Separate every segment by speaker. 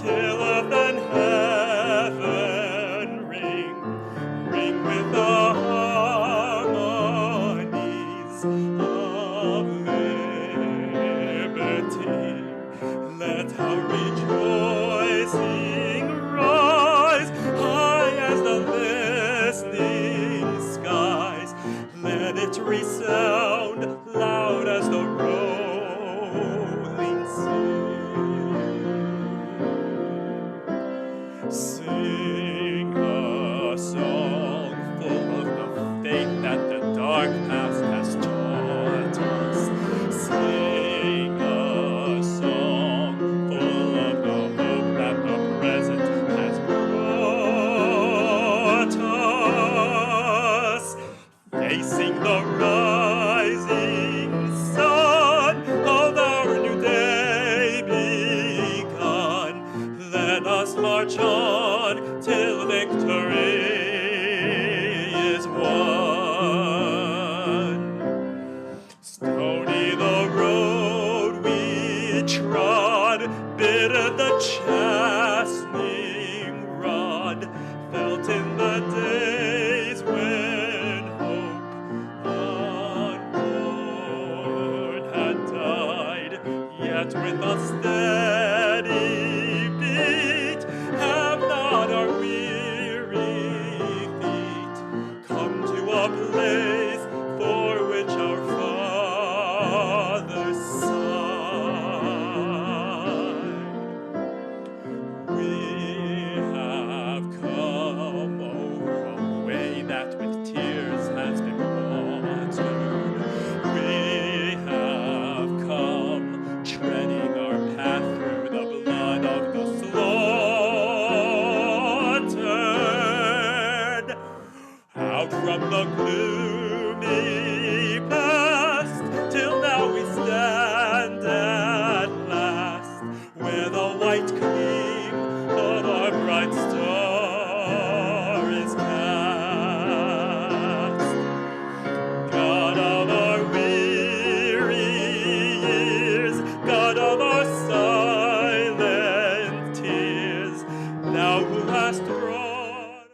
Speaker 1: Till earth and heaven ring. a song full of the faith that the dark past has taught us. Sing a song full of the hope that the present has brought us. Facing the rising sun of our new day begun, let us march on till victory is won. Stony the road we trod, bitter the chastening rod, felt in the days when hope unborn had died, yet with a steady beat have not our weary feet come to a place for which our fathers sighed. We have come over a way that with tears has been watered. We have come treading our path through the blood of the slaughtered. Out from the gloomy past, till now we stand at last, where the white gleam of our bright star is cast. God of our weary years, God of our silent tears, thou who hast brought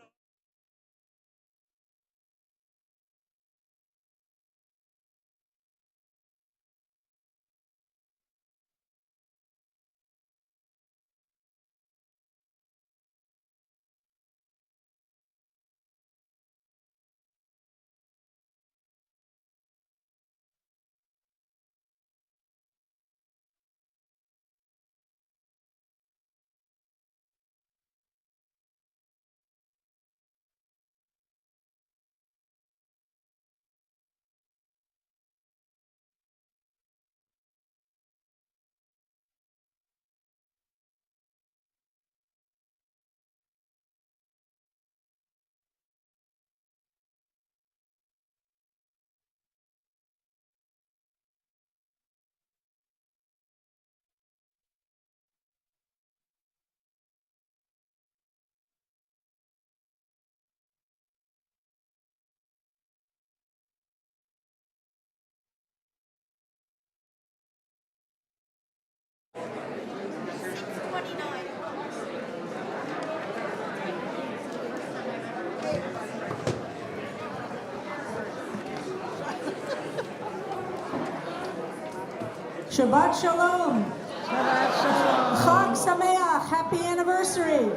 Speaker 2: Shabbat Shalom.
Speaker 3: Shabbat Shalom.
Speaker 2: Chag Sameach. Happy anniversary.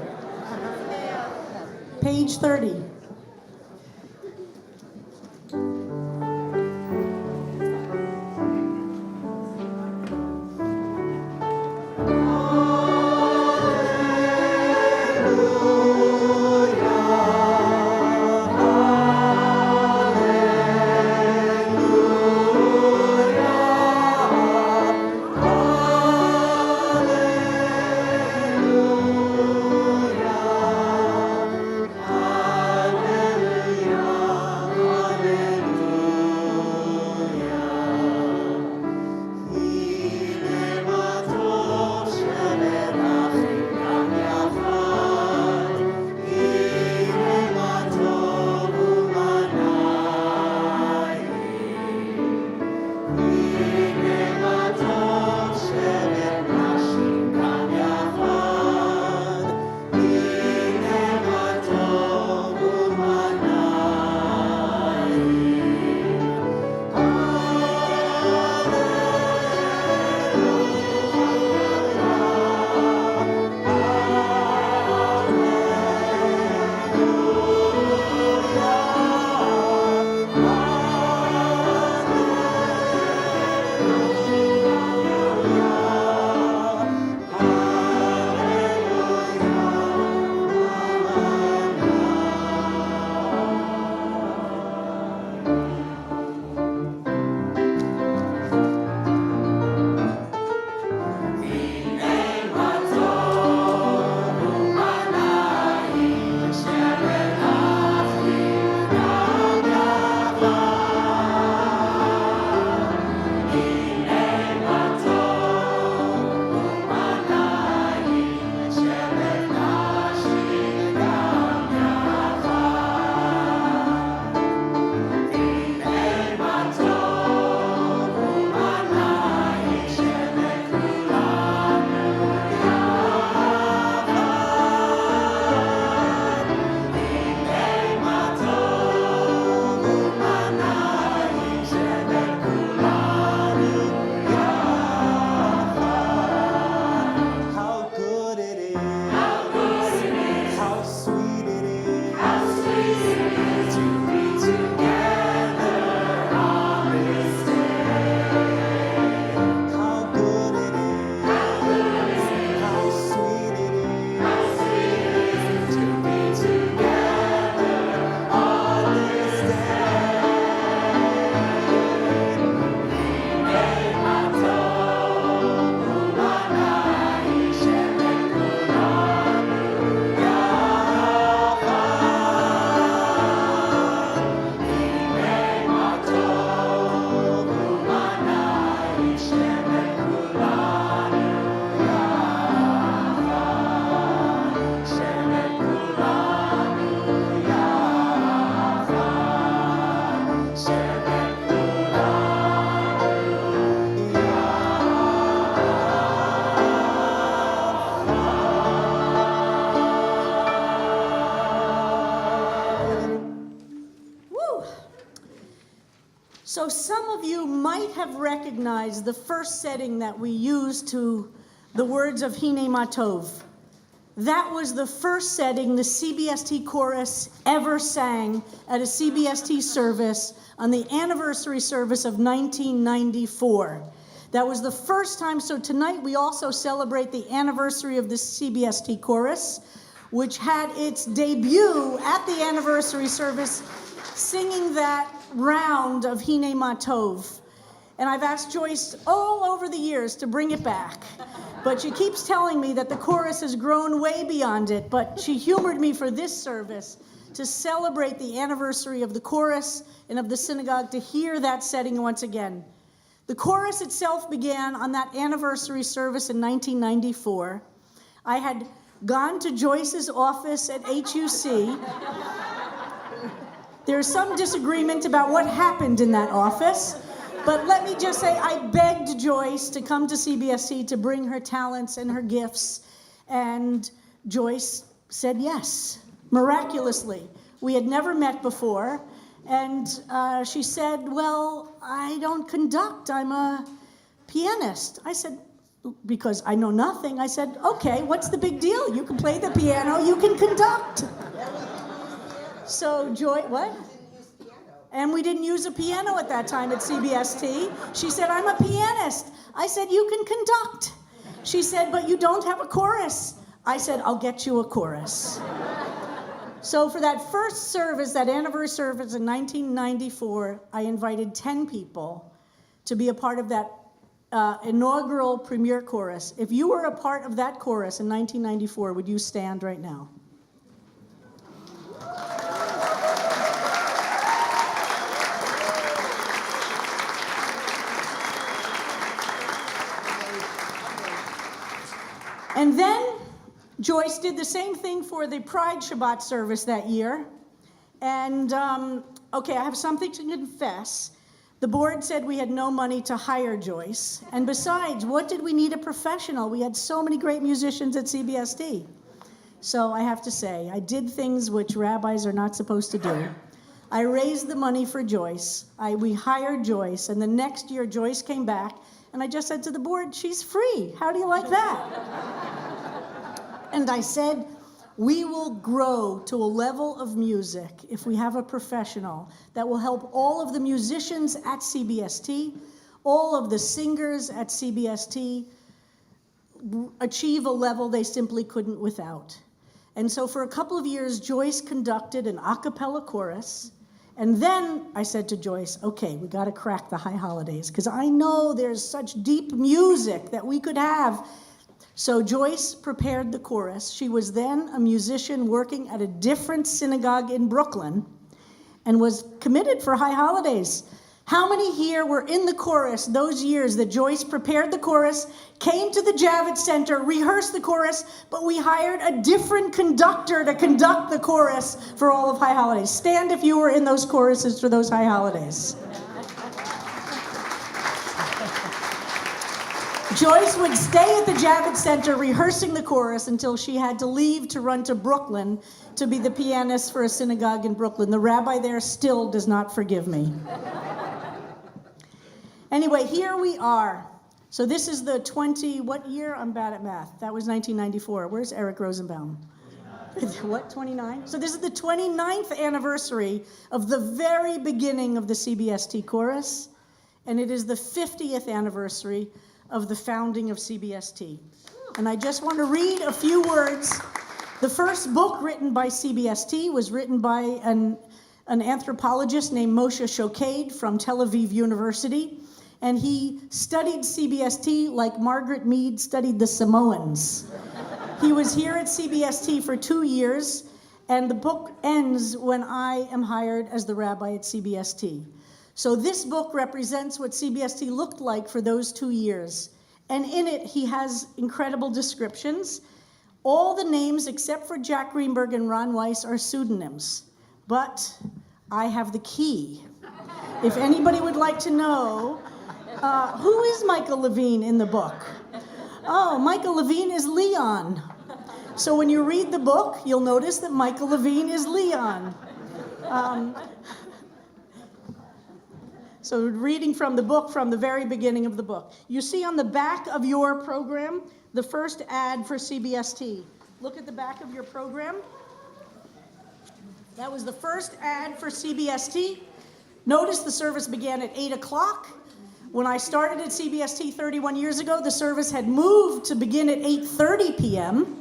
Speaker 2: Page 30.
Speaker 4: Hallelujah.
Speaker 2: So some of you might have recognized the first setting that we used to the words of Hine Matov. That was the first setting the CBST Chorus ever sang at a CBST service on the anniversary service of 1994. That was the first time. So tonight we also celebrate the anniversary of the CBST Chorus, which had its debut at the anniversary service singing that round of Hine Matov. And I've asked Joyce all over the years to bring it back. But she keeps telling me that the chorus has grown way beyond it. But she humored me for this service to celebrate the anniversary of the chorus and of the synagogue, to hear that setting once again. The chorus itself began on that anniversary service in 1994. I had gone to Joyce's office at HUC. There's some disagreement about what happened in that office, but let me just say I begged Joyce to come to CBST to bring her talents and her gifts, and Joyce said yes, miraculously. We had never met before, and she said, well, I don't conduct, I'm a pianist. I said, because I know nothing, I said, okay, what's the big deal? You can play the piano, you can conduct. So what? And we didn't use a piano at that time at CBST. She said, I'm a pianist. I said, you can conduct. She said, but you don't have a chorus. I said, I'll get you a chorus. So for that first service, that anniversary service in 1994, I invited 10 people to be a part of that inaugural premiere chorus. If you were a part of that chorus in 1994, would you stand right now? And then Joyce did the same thing for the Pride Shabbat service that year. And, okay, I have something to confess. The board said we had no money to hire Joyce. And besides, what did we need a professional? We had so many great musicians at CBST. So I have to say, I did things which rabbis are not supposed to do. I raised the money for Joyce. We hired Joyce. And the next year, Joyce came back. And I just said to the board, she's free. How do you like that? And I said, we will grow to a level of music if we have a professional that will help all of the musicians at CBST, all of the singers at CBST achieve a level they simply couldn't without. And so for a couple of years, Joyce conducted an a cappella chorus. And then I said to Joyce, okay, we got to crack the high holidays, because I know there's such deep music that we could have. So Joyce prepared the chorus. She was then a musician working at a different synagogue in Brooklyn and was committed for high holidays. How many here were in the chorus those years that Joyce prepared the chorus, came to the Javits Center, rehearsed the chorus, but we hired a different conductor to conduct the chorus for all of high holidays? Stand if you were in those choruses for those high holidays. Joyce would stay at the Javits Center rehearsing the chorus until she had to leave to run to Brooklyn to be the pianist for a synagogue in Brooklyn. The rabbi there still does not forgive me. Anyway, here we are. So this is the what year? I'm bad at math. That was 1994. Where's Eric Rosenbaum? What, 29? So this is the 29th anniversary of the very beginning of the CBST Chorus, and it is the 50th anniversary of the founding of CBST. And I just want to read a few words. The first book written by CBST was written by an anthropologist named Moshe Shoked from Tel Aviv University. And he studied CBST like Margaret Mead studied the Samoans. He was here at CBST for 2 years, and the book ends when I am hired as the rabbi at CBST. So this book represents what CBST looked like for those 2 years. And in it, he has incredible descriptions. All the names except for Jack Greenberg and Ron Weiss are pseudonyms. But I have the key. If anybody would like to know, who is Michael Levine in the book? Oh, Michael Levine is Leon. So when you read the book, you'll notice that Michael Levine is Leon. So reading from the book, from the very beginning of the book. You see on the back of your program, the first ad for CBST. Look at the back of your program. That was the first ad for CBST. Notice the service began at 8 o'clock. When I started at CBST 31 years ago, the service had moved to begin at 8:30 p.m.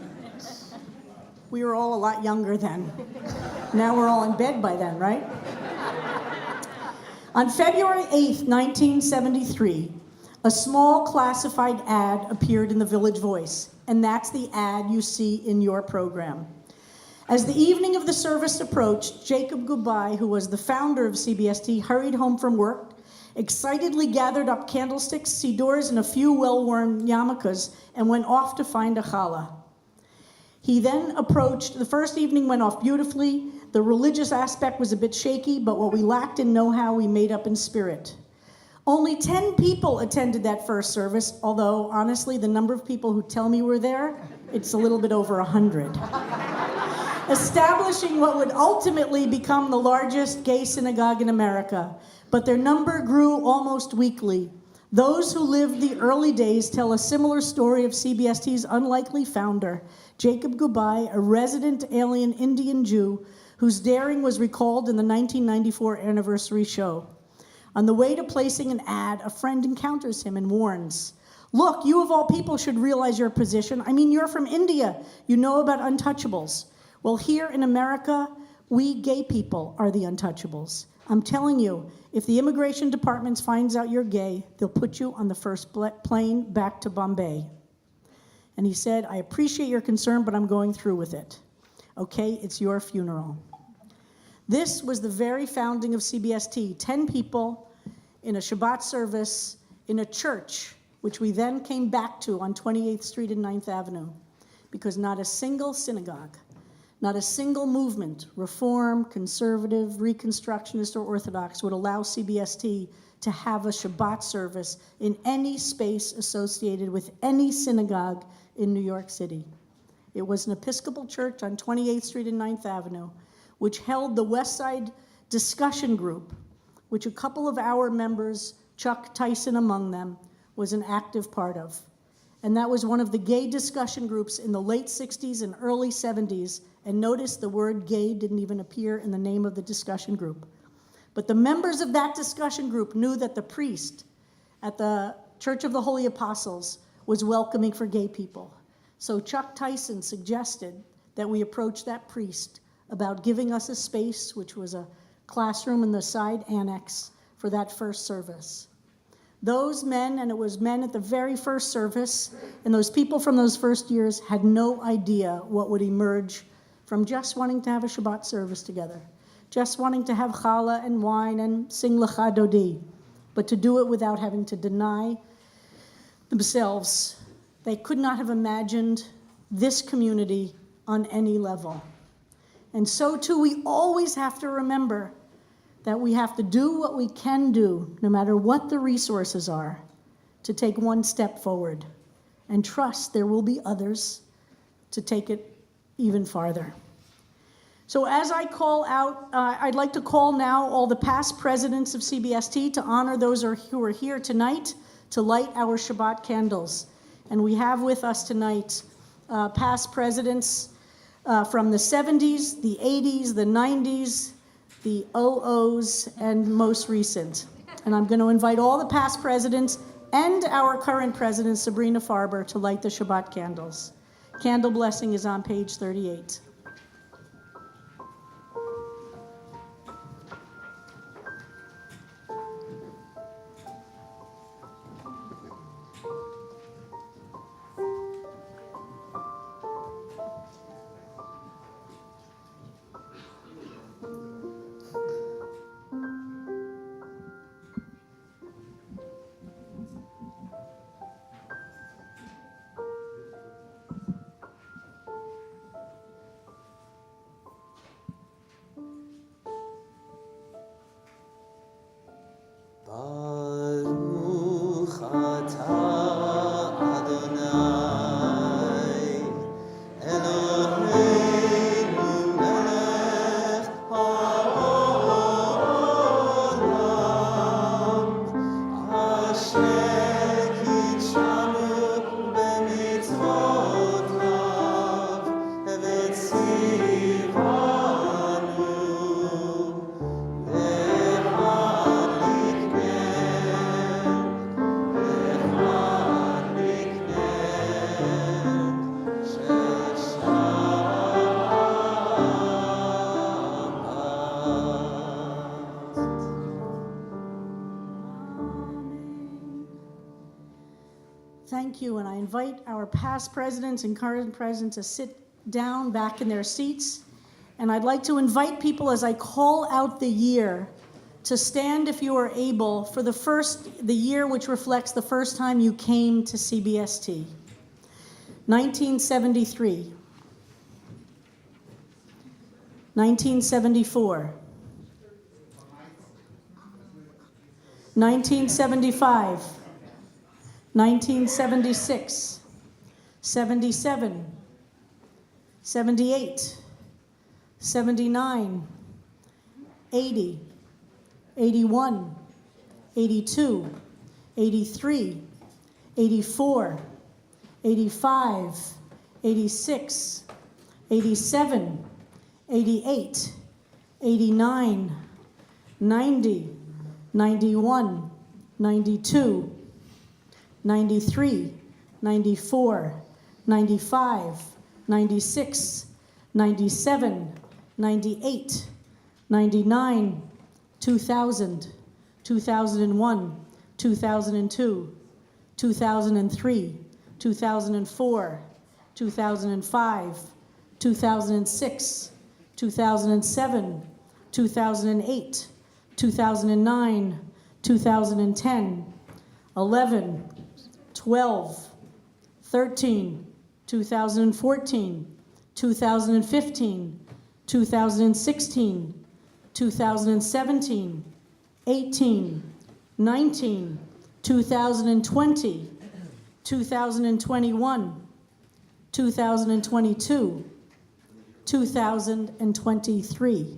Speaker 2: We were all a lot younger then. Now we're all in bed by then, right? On February 8th, 1973, a small classified ad appeared in the Village Voice, and that's the ad you see in your program. As the evening of the service approached, Jacob Gubai, who was the founder of CBST, hurried home from work, excitedly gathered up candlesticks, siddurs, and a few well-worn yarmulkes, and went off to find a challah. He then approached, the first evening went off beautifully. The religious aspect was a bit shaky, but what we lacked in know-how, we made up in spirit. Only 10 people attended that first service, although honestly, the number of people who tell me were there, it's a little bit over 100. Establishing what would ultimately become the largest gay synagogue in America, but their number grew almost weekly. Those who lived the early days tell a similar story of CBST's unlikely founder, Jacob Gubai, a resident alien Indian Jew whose daring was recalled in the 1994 Anniversary show. On the way to placing an ad, a friend encounters him and warns, "Look, you of all people should realize your position. I mean, you're from India. You know about untouchables. Well, here in America, we gay people are the untouchables. I'm telling you, if the immigration department finds out you're gay, they'll put you on the first plane back to Bombay." And he said, "I appreciate your concern, but I'm going through with it. Okay, it's your funeral." This was the very founding of CBST, 10 people in a Shabbat service in a church, which we then came back to on 28th Street and 9th Avenue, because not a single synagogue, not a single movement, Reform, Conservative, Reconstructionist, or Orthodox, would allow CBST to have a Shabbat service in any space associated with any synagogue in New York City. It was an Episcopal church on 28th Street and 9th Avenue, which held the West Side discussion group, which a couple of our members, Chuck Tyson among them, was an active part of. And that was one of the gay discussion groups in the late 60s and early 70s. And notice the word gay didn't even appear in the name of the discussion group. But the members of that discussion group knew that the priest at the Church of the Holy Apostles was welcoming for gay people. So Chuck Tyson suggested that we approach that priest about giving us a space, which was a classroom in the side annex, for that first service. Those men, and it was men at the very first service, and those people from those first years had no idea what would emerge from just wanting to have a Shabbat service together, just wanting to have challah and wine and sing Lecha Dodi, but to do it without having to deny themselves. They could not have imagined this community on any level. And so too, we always have to remember that we have to do what we can do, no matter what the resources are, to take one step forward and trust there will be others to take it even farther. So as I call out, I'd like to call now all the past presidents of CBST to honor those who are here tonight to light our Shabbat candles. And we have with us tonight past presidents from the 70s, the 80s, the 90s, the 00s, and most recent. And I'm going to invite all the past presidents and our current president, Sabrina Farber, to light the Shabbat candles. Candle blessing is on page 38. Thank you, and I invite our past presidents and current presidents to sit down back in their seats. And I'd like to invite people, as I call out the year, to stand if you are able for the year which reflects the first time you came to CBST. 1973, 1974, 1975, 1976, 77, 78, 79, 80, 81, 82, 83, 84, 85, 86, 87, 88, 89, 90, 91, 92, 93, 94, 95, 96, 97, 98, 99, 2000, 2001, 2002, 2003, 2004, 2005, 2006, 2007, 2008, 2009, 2010, 11, 12, 13, 2014, 2015, 2016, 2017, 18, 19, 2020, 2021, 2022, 2023.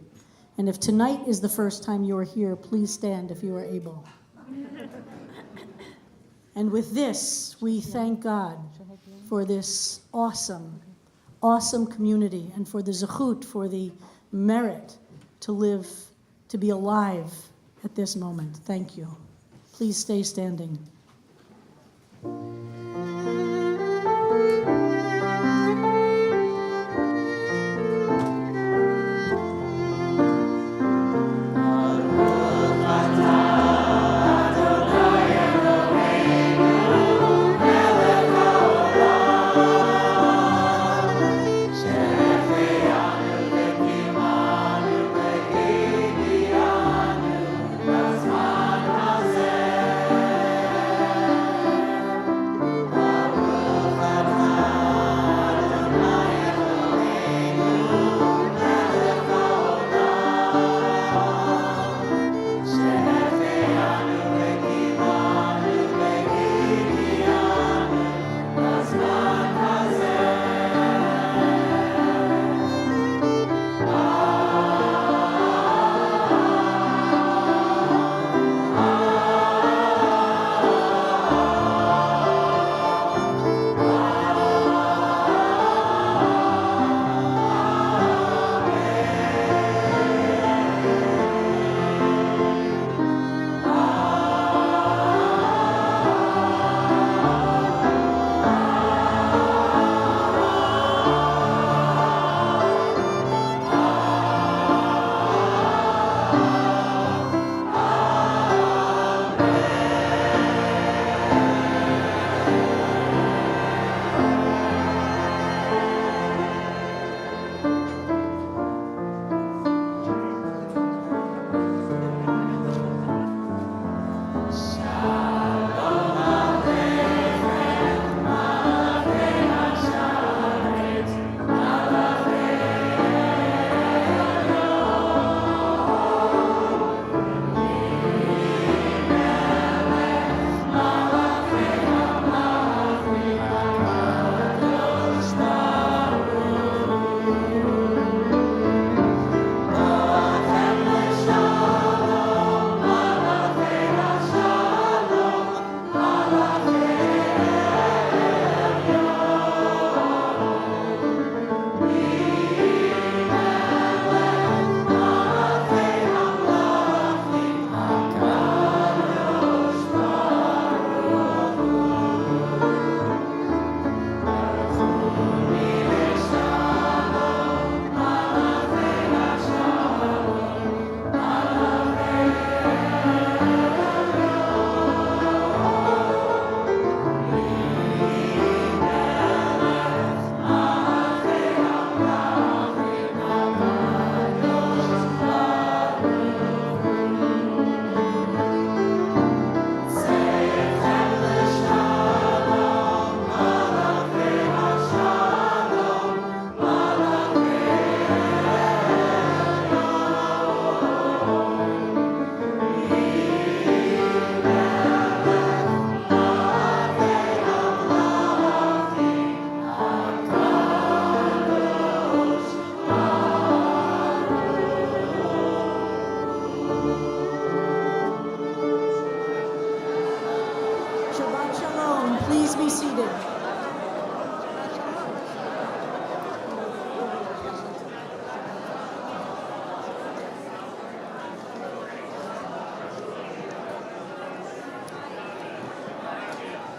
Speaker 2: And if tonight is the first time you are here, please stand if you are able. And with this, we thank God for this awesome, awesome community and for the zechut, for the merit to live, to be alive at this moment. Thank you. Please stay standing.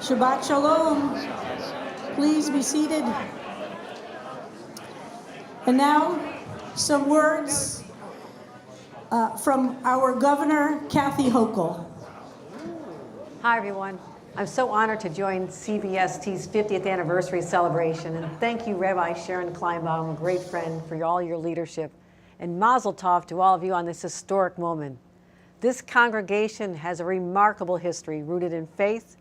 Speaker 2: Shabbat Shalom. Please be seated. And now, some words from our Governor, Kathy Hochul.
Speaker 4: Hi, everyone. I'm so honored to join CBST's 50th anniversary celebration, and thank you, Rabbi Sharon Kleinbaum, a great friend, for all your leadership, and mazel tov to all of you on this historic moment. This congregation has a remarkable history rooted in faith,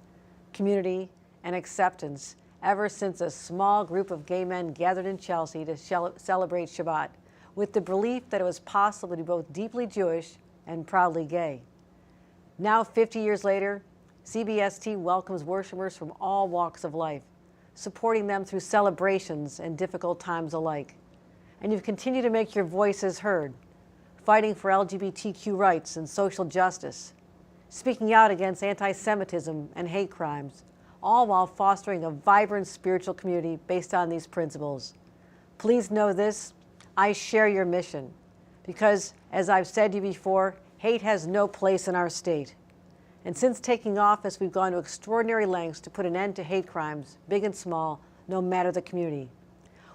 Speaker 4: community, and acceptance ever since a small group of gay men gathered in Chelsea to celebrate Shabbat, with the belief that it was possible to be both deeply Jewish and proudly gay. Now, 50 years later, CBST welcomes worshipers from all walks of life, supporting them through celebrations and difficult times alike. And you've continued to make your voices heard, fighting for LGBTQ rights and social justice, speaking out against anti-Semitism and hate crimes, all while fostering a vibrant spiritual community based on these principles. Please know this, I share your mission, because, as I've said to you before, hate has no place in our state. And since taking office, we've gone to extraordinary lengths to put an end to hate crimes, big and small, no matter the community.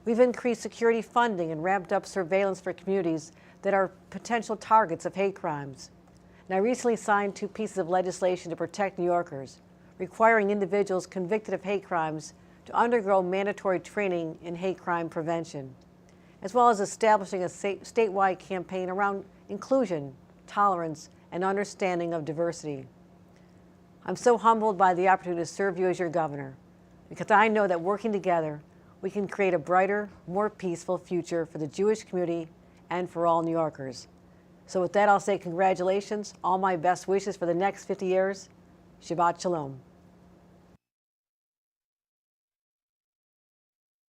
Speaker 4: We've increased security funding and ramped up surveillance for communities that are potential targets of hate crimes. And I recently signed 2 pieces of legislation to protect New Yorkers, requiring individuals convicted of hate crimes to undergo mandatory training in hate crime prevention, as well as establishing a statewide campaign around inclusion, tolerance, and understanding of diversity. I'm so humbled by the opportunity to serve you as your governor, because I know that working together, we can create a brighter, more peaceful future for the Jewish community and for all New Yorkers. So with that, I'll say congratulations, all my best wishes for the next 50 years. Shabbat Shalom.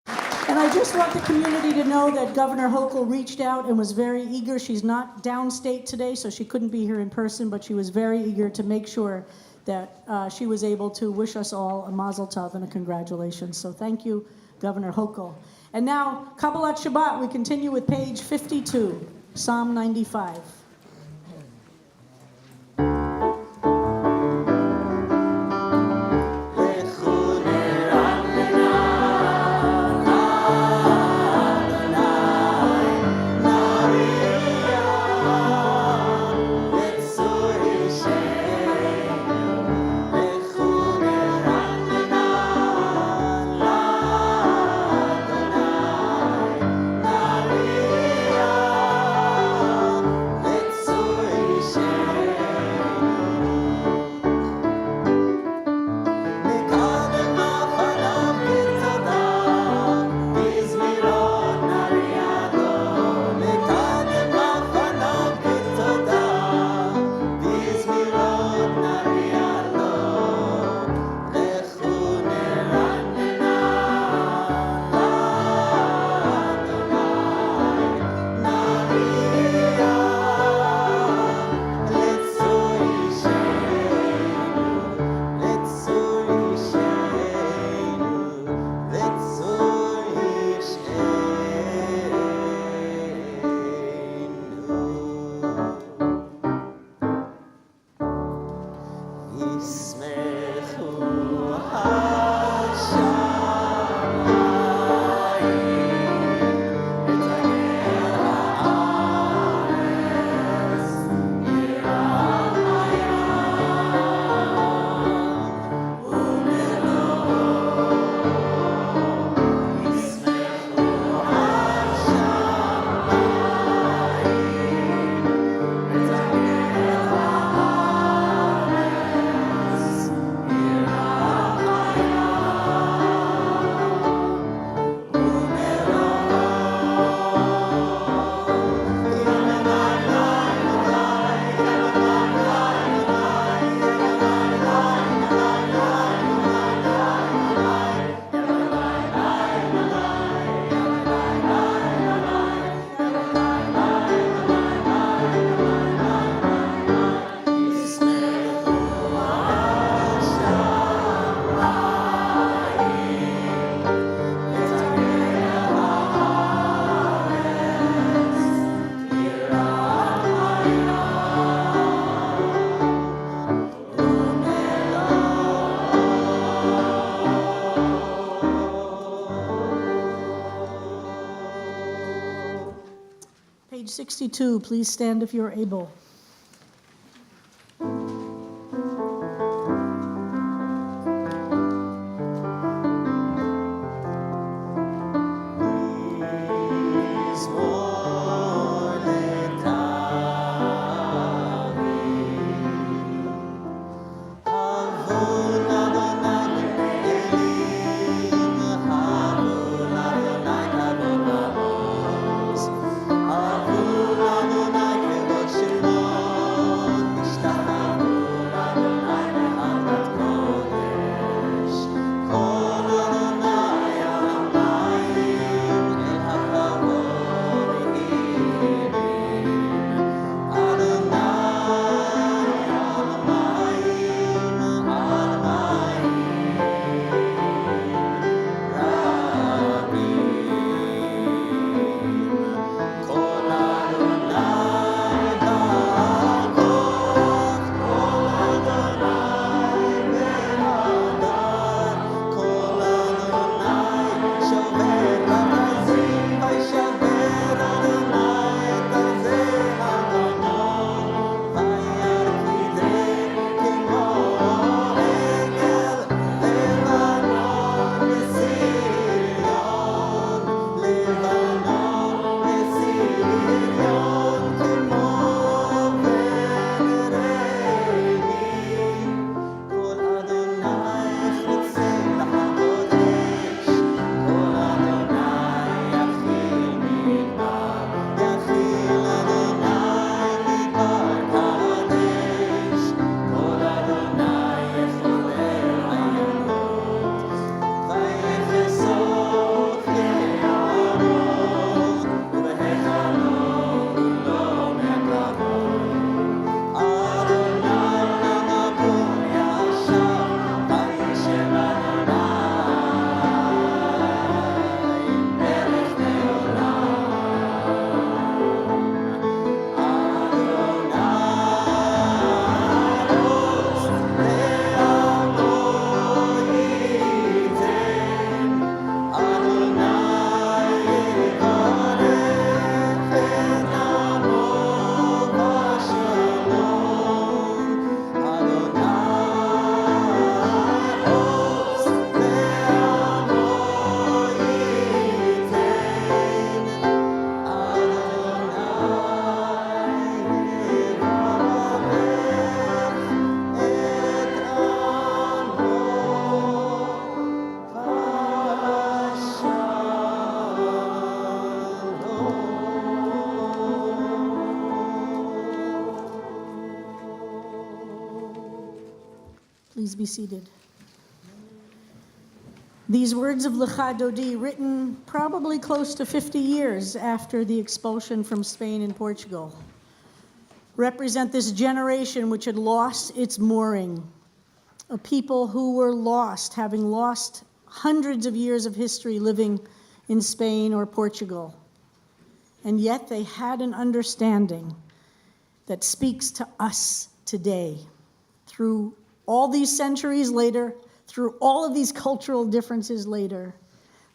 Speaker 2: And I just want the community to know that Governor Hochul reached out and was very eager. She's not downstate today, so she couldn't be here in person, but she was very eager to make sure that she was able to wish us all a mazel tov and a congratulations. So thank you, Governor Hochul. And now, Kabbalat Shabbat, we continue with page 52, Psalm 95. 62. Please stand if you're able. Please be seated. These words of Lecha Dodi, written probably close to 50 years after the expulsion from Spain and Portugal, represent this generation which had lost its mooring, a people who were lost, having lost hundreds of years of history living in Spain or Portugal. And yet they had an understanding that speaks to us today through all these centuries later, through all of these cultural differences later.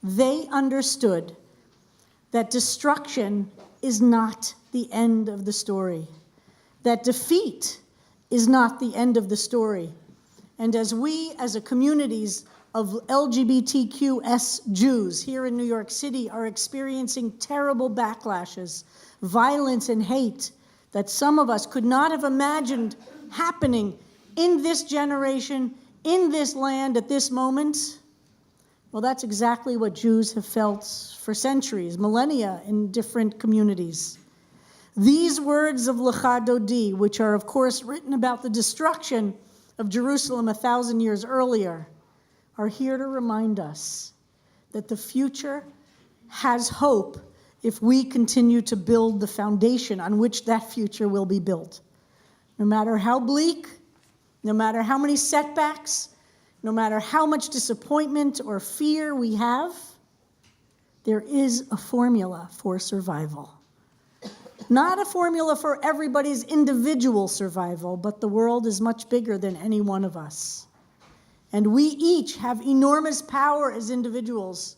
Speaker 2: They understood that destruction is not the end of the story, that defeat is not the end of the story. And as we, as a communities of LGBTQS Jews here in New York City, are experiencing terrible backlashes, violence and hate that some of us could not have imagined happening in this generation, in this land, at this moment, well, that's exactly what Jews have felt for centuries, millennia, in different communities. These words of Lecha Dodi, which are, of course, written about the destruction of Jerusalem 1,000 years earlier, are here to remind us that the future has hope if we continue to build the foundation on which that future will be built. No matter how bleak, no matter how many setbacks, no matter how much disappointment or fear we have, there is a formula for survival. Not a formula for everybody's individual survival, but the world is much bigger than any one of us. And we each have enormous power as individuals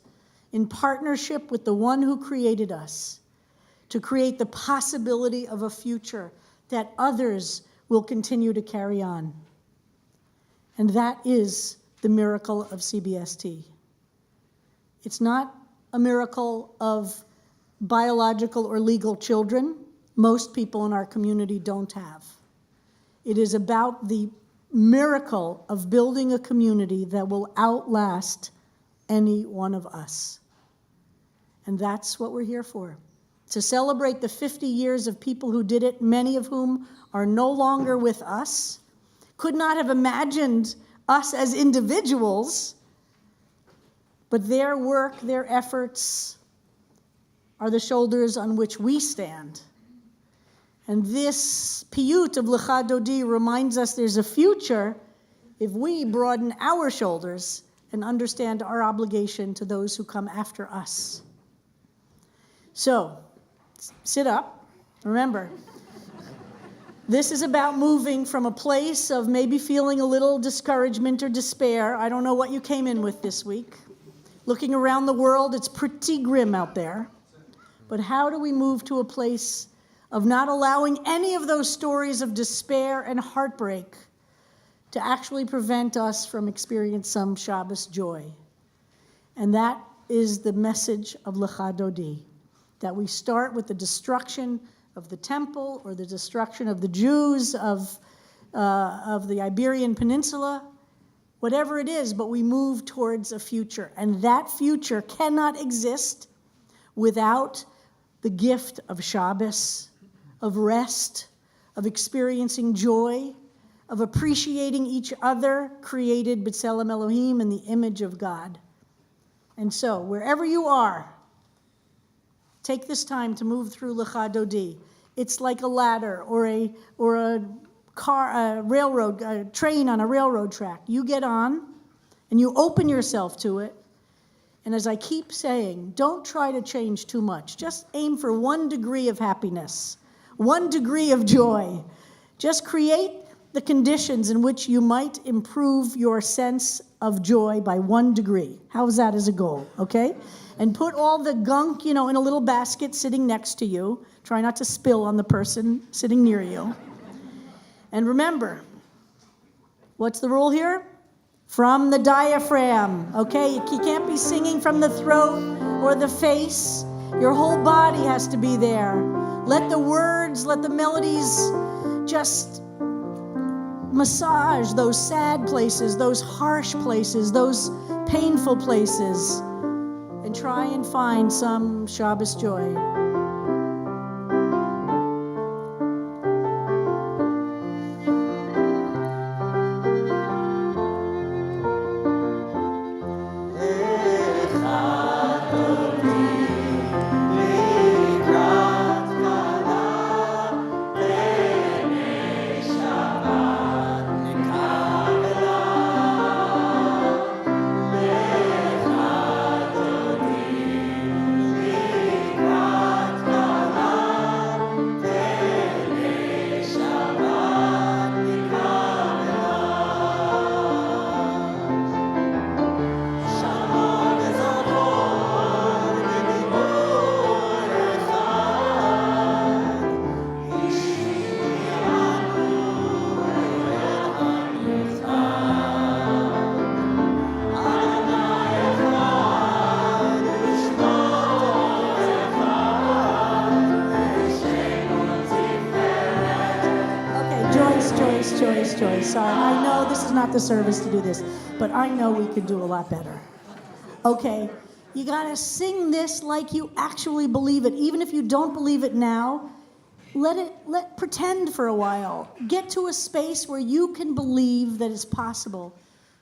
Speaker 2: in partnership with the one who created us to create the possibility of a future that others will continue to carry on. And that is the miracle of CBST. It's not a miracle of biological or legal children. Most people in our community don't have. It is about the miracle of building a community that will outlast any one of us. And that's what we're here for. To celebrate the 50 years of people who did it, many of whom are no longer with us, could not have imagined us as individuals, but their work, their efforts are the shoulders on which we stand. And this piyut of Lecha Dodi reminds us there's a future if we broaden our shoulders and understand our obligation to those who come after us. So, sit up. Remember, this is about moving from a place of maybe feeling a little discouragement or despair. I don't know what you came in with this week. Looking around the world, it's pretty grim out there. But how do we move to a place of not allowing any of those stories of despair and heartbreak to actually prevent us from experiencing some Shabbos joy? And that is the message of Lecha Dodi, that we start with the destruction of the temple or the destruction of the Jews of the Iberian Peninsula, whatever it is, but we move towards a future. And that future cannot exist without the gift of Shabbos, of rest, of experiencing joy, of appreciating each other, created B'Tselem Elohim in the image of God. And so, wherever you are, take this time to move through Lecha Dodi. It's like a ladder or a car, a train on a railroad track. You get on and you open yourself to it. And as I keep saying, don't try to change too much. Just aim for 1 degree of happiness, 1 degree of joy. Just create the conditions in which you might improve your sense of joy by 1 degree. How's that as a goal, okay? And put all the gunk, in a little basket sitting next to you. Try not to spill on the person sitting near you. And remember, what's the rule here? From the diaphragm, okay? You can't be singing from the throat or the face. Your whole body has to be there. Let the words, let the melodies just massage those sad places, those harsh places, those painful places, and try and find some Shabbos joy. Joyce. Sorry, I know this is not the service to do this, but I know we could do a lot better. Okay, you gotta sing this like you actually believe it. Even if you don't believe it now, pretend for a while. Get to a space where you can believe that it's possible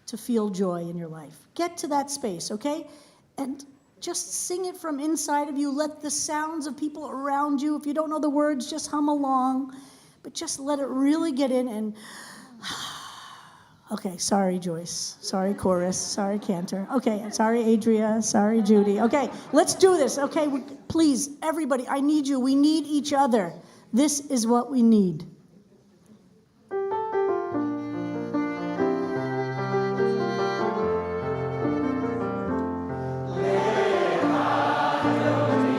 Speaker 2: to feel joy in your life. Get to that space, okay? And just sing it from inside of you. Let the sounds of people around you, if you don't know the words, just hum along. But just let it really get in and... Okay, sorry, Joyce. Sorry, chorus. Sorry, Cantor. Okay, sorry, Adria. Sorry, Judy. Okay, let's do this. Okay, please, everybody, I need you. We need each other. This is what we need.
Speaker 5: Lecha Dodi,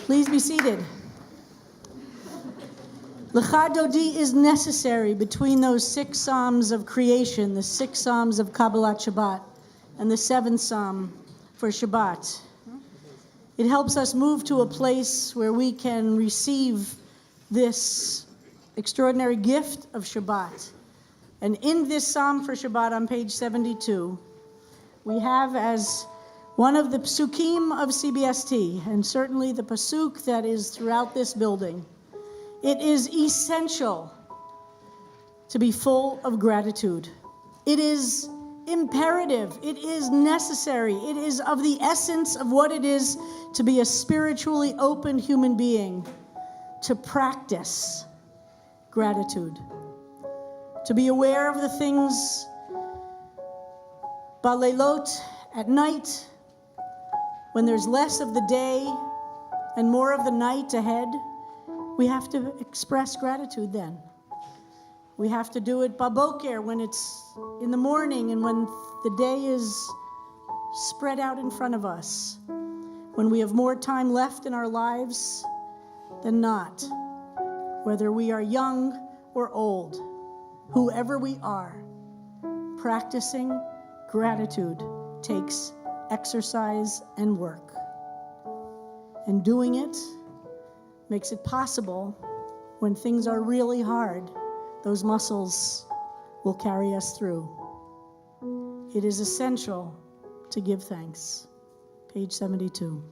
Speaker 2: Please be seated. Lecha Dodi is necessary between those 6 Psalms of creation, the 6 Psalms of Kabbalat Shabbat, and the 7th Psalm for Shabbat. It helps us move to a place where we can receive this extraordinary gift of Shabbat. And in this Psalm for Shabbat on page 72, we have as one of the psukim of CBST, and certainly the pasuk that is throughout this building, it is essential to be full of gratitude. It is imperative. It is necessary. It is of the essence of what it is to be a spiritually open human being, to practice gratitude, to be aware of the things baleilot, at night, when there's less of the day and more of the night ahead. We have to express gratitude then. We have to do it baboker, when it's in the morning and when the day is spread out in front of us, when we have more time left in our lives than not, whether we are young or old, whoever we are. Practicing gratitude takes exercise and work. And doing it makes it possible when things are really hard. Those muscles will carry us through. It is essential to give thanks. Page 72.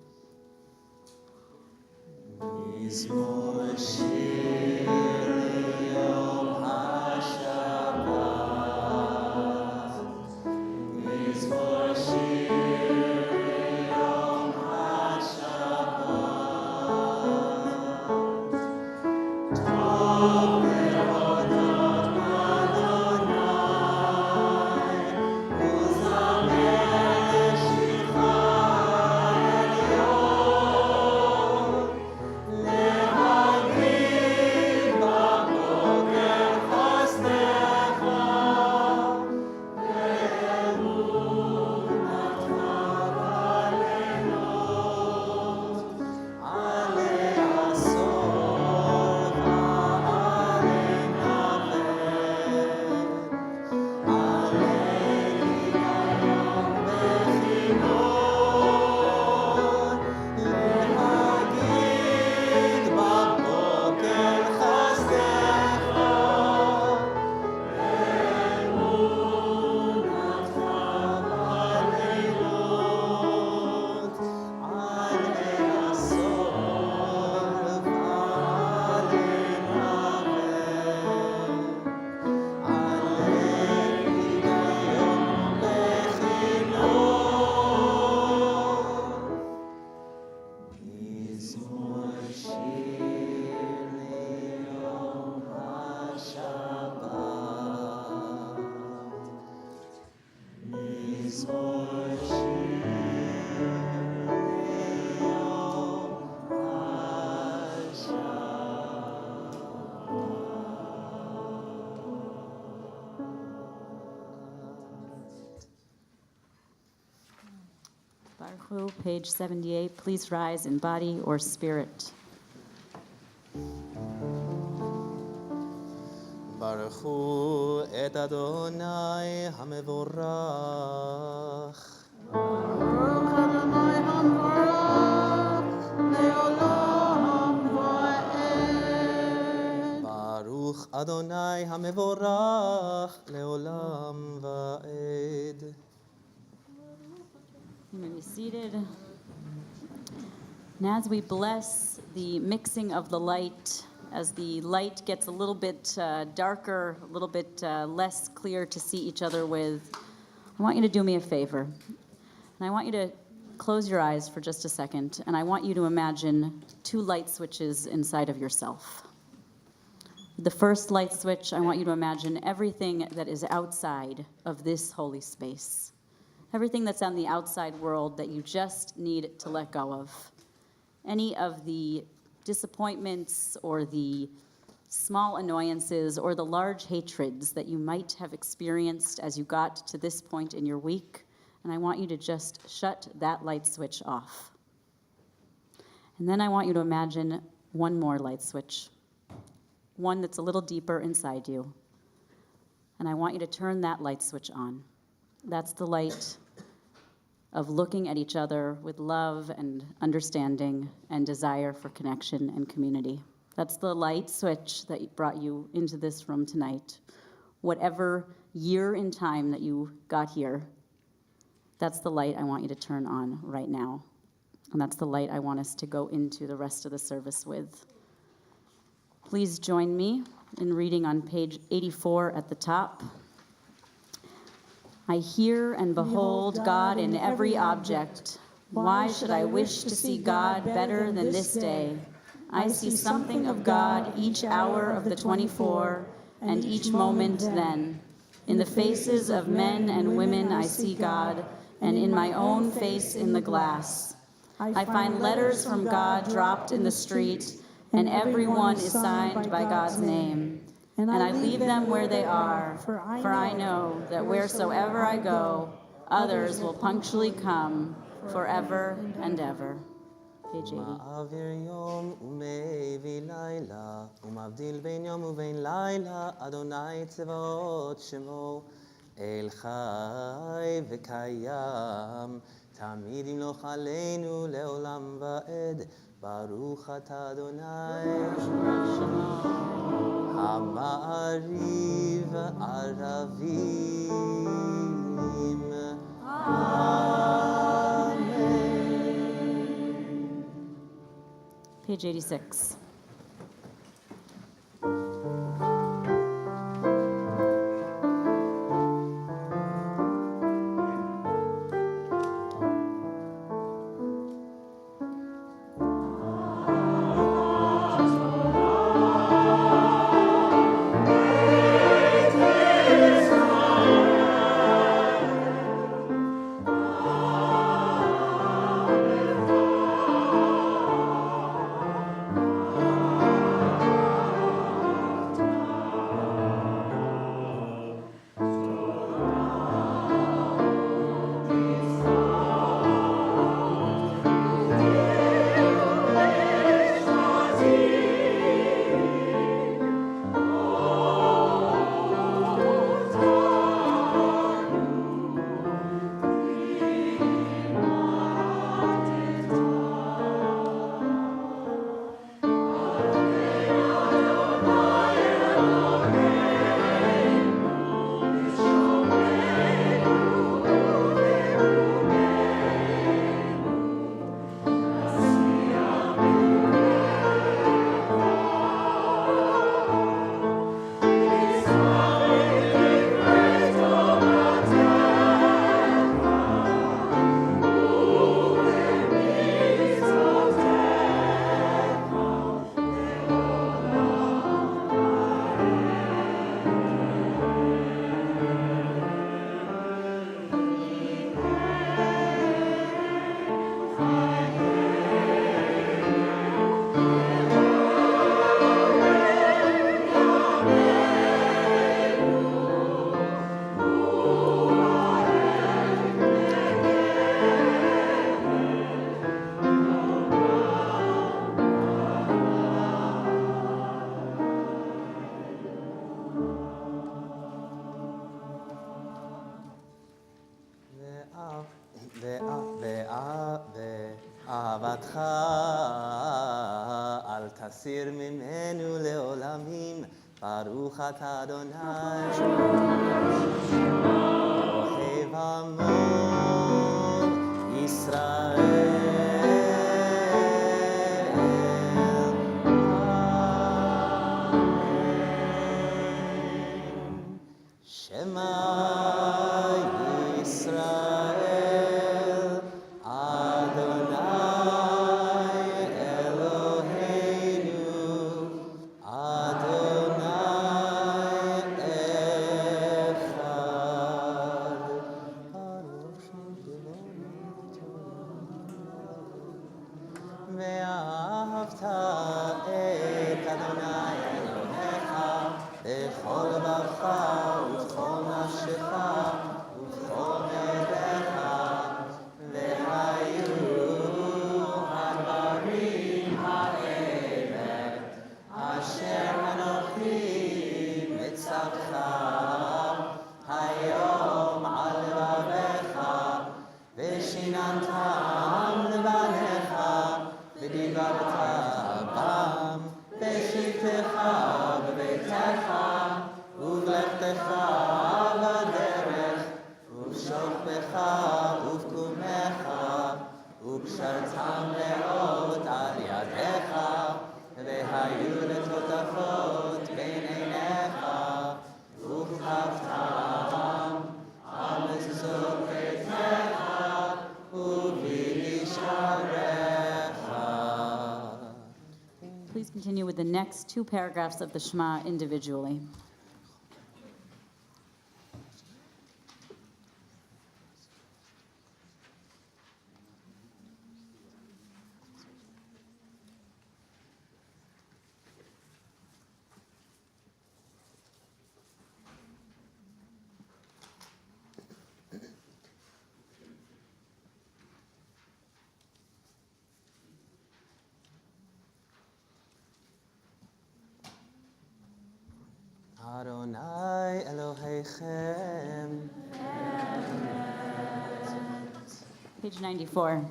Speaker 5: Page 78. Please rise in body or spirit.
Speaker 6: Baruchu et Adonai HaMevorach.
Speaker 3: Baruch Adonai HaMevorach, le'olam va'ed.
Speaker 6: Baruch Adonai HaMevorach, le'olam va'ed.
Speaker 5: You may be seated. And as we bless the mixing of the light, as the light gets a little bit darker, a little bit less clear to see each other with, I want you to do me a favor. And I want you to close your eyes for just a second, and I want you to imagine 2 light switches inside of yourself. The first light switch, I want you to imagine everything that is outside of this holy space. Everything that's on the outside world that you just need to let go of. Any of the disappointments or the small annoyances or the large hatreds that you might have experienced as you got to this point in your week, and I want you to just shut that light switch off. And then I want you to imagine one more light switch, one that's a little deeper inside you. And I want you to turn that light switch on. That's the light of looking at each other with love and understanding and desire for connection and community. That's the light switch that brought you into this room tonight. Whatever year in time that you got here, that's the light I want you to turn on right now. And that's the light I want us to go into the rest of the service with. Please join me in reading on page 84 at the top. I hear and behold God in every object. Why should I wish to see God better than this day? I see something of God each hour of the 24, and each moment then. In the faces of men and women I see God, and in my own face in the glass. I find letters from God dropped in the street, and every one is signed by God's name. And I leave them where they are, for I know that wheresoever I go, others will punctually come forever and ever. Page 80.
Speaker 6: מעביר יום ומביא לילה, ומבדיל בין יום ובין לילה, אדוני צבאות שמו, אל חי וקיים, תמיד ימלוך עלינו לעולם ועד, ברוך אתה אדוני. המעריב ערבים,
Speaker 5: Page 86.
Speaker 6: ואהבתך אל תסיר ממנו לעולמים, ברוך אתה אדוני. אוהב עמו ישראל. ונתנתם לבניך, ודיברת בם, בשבתך בביתך, ובלכתך בדרך, ובשוכבך ובקומך, וקשרתם לאות על ידיך, והיו לטוטפות בין עיניך, וכתבתם על מזוזות ביתך, ובשעריך.
Speaker 5: Please continue with the next two paragraphs of the Shema individually.
Speaker 6: Adonai Elohechem.
Speaker 5: Page 94.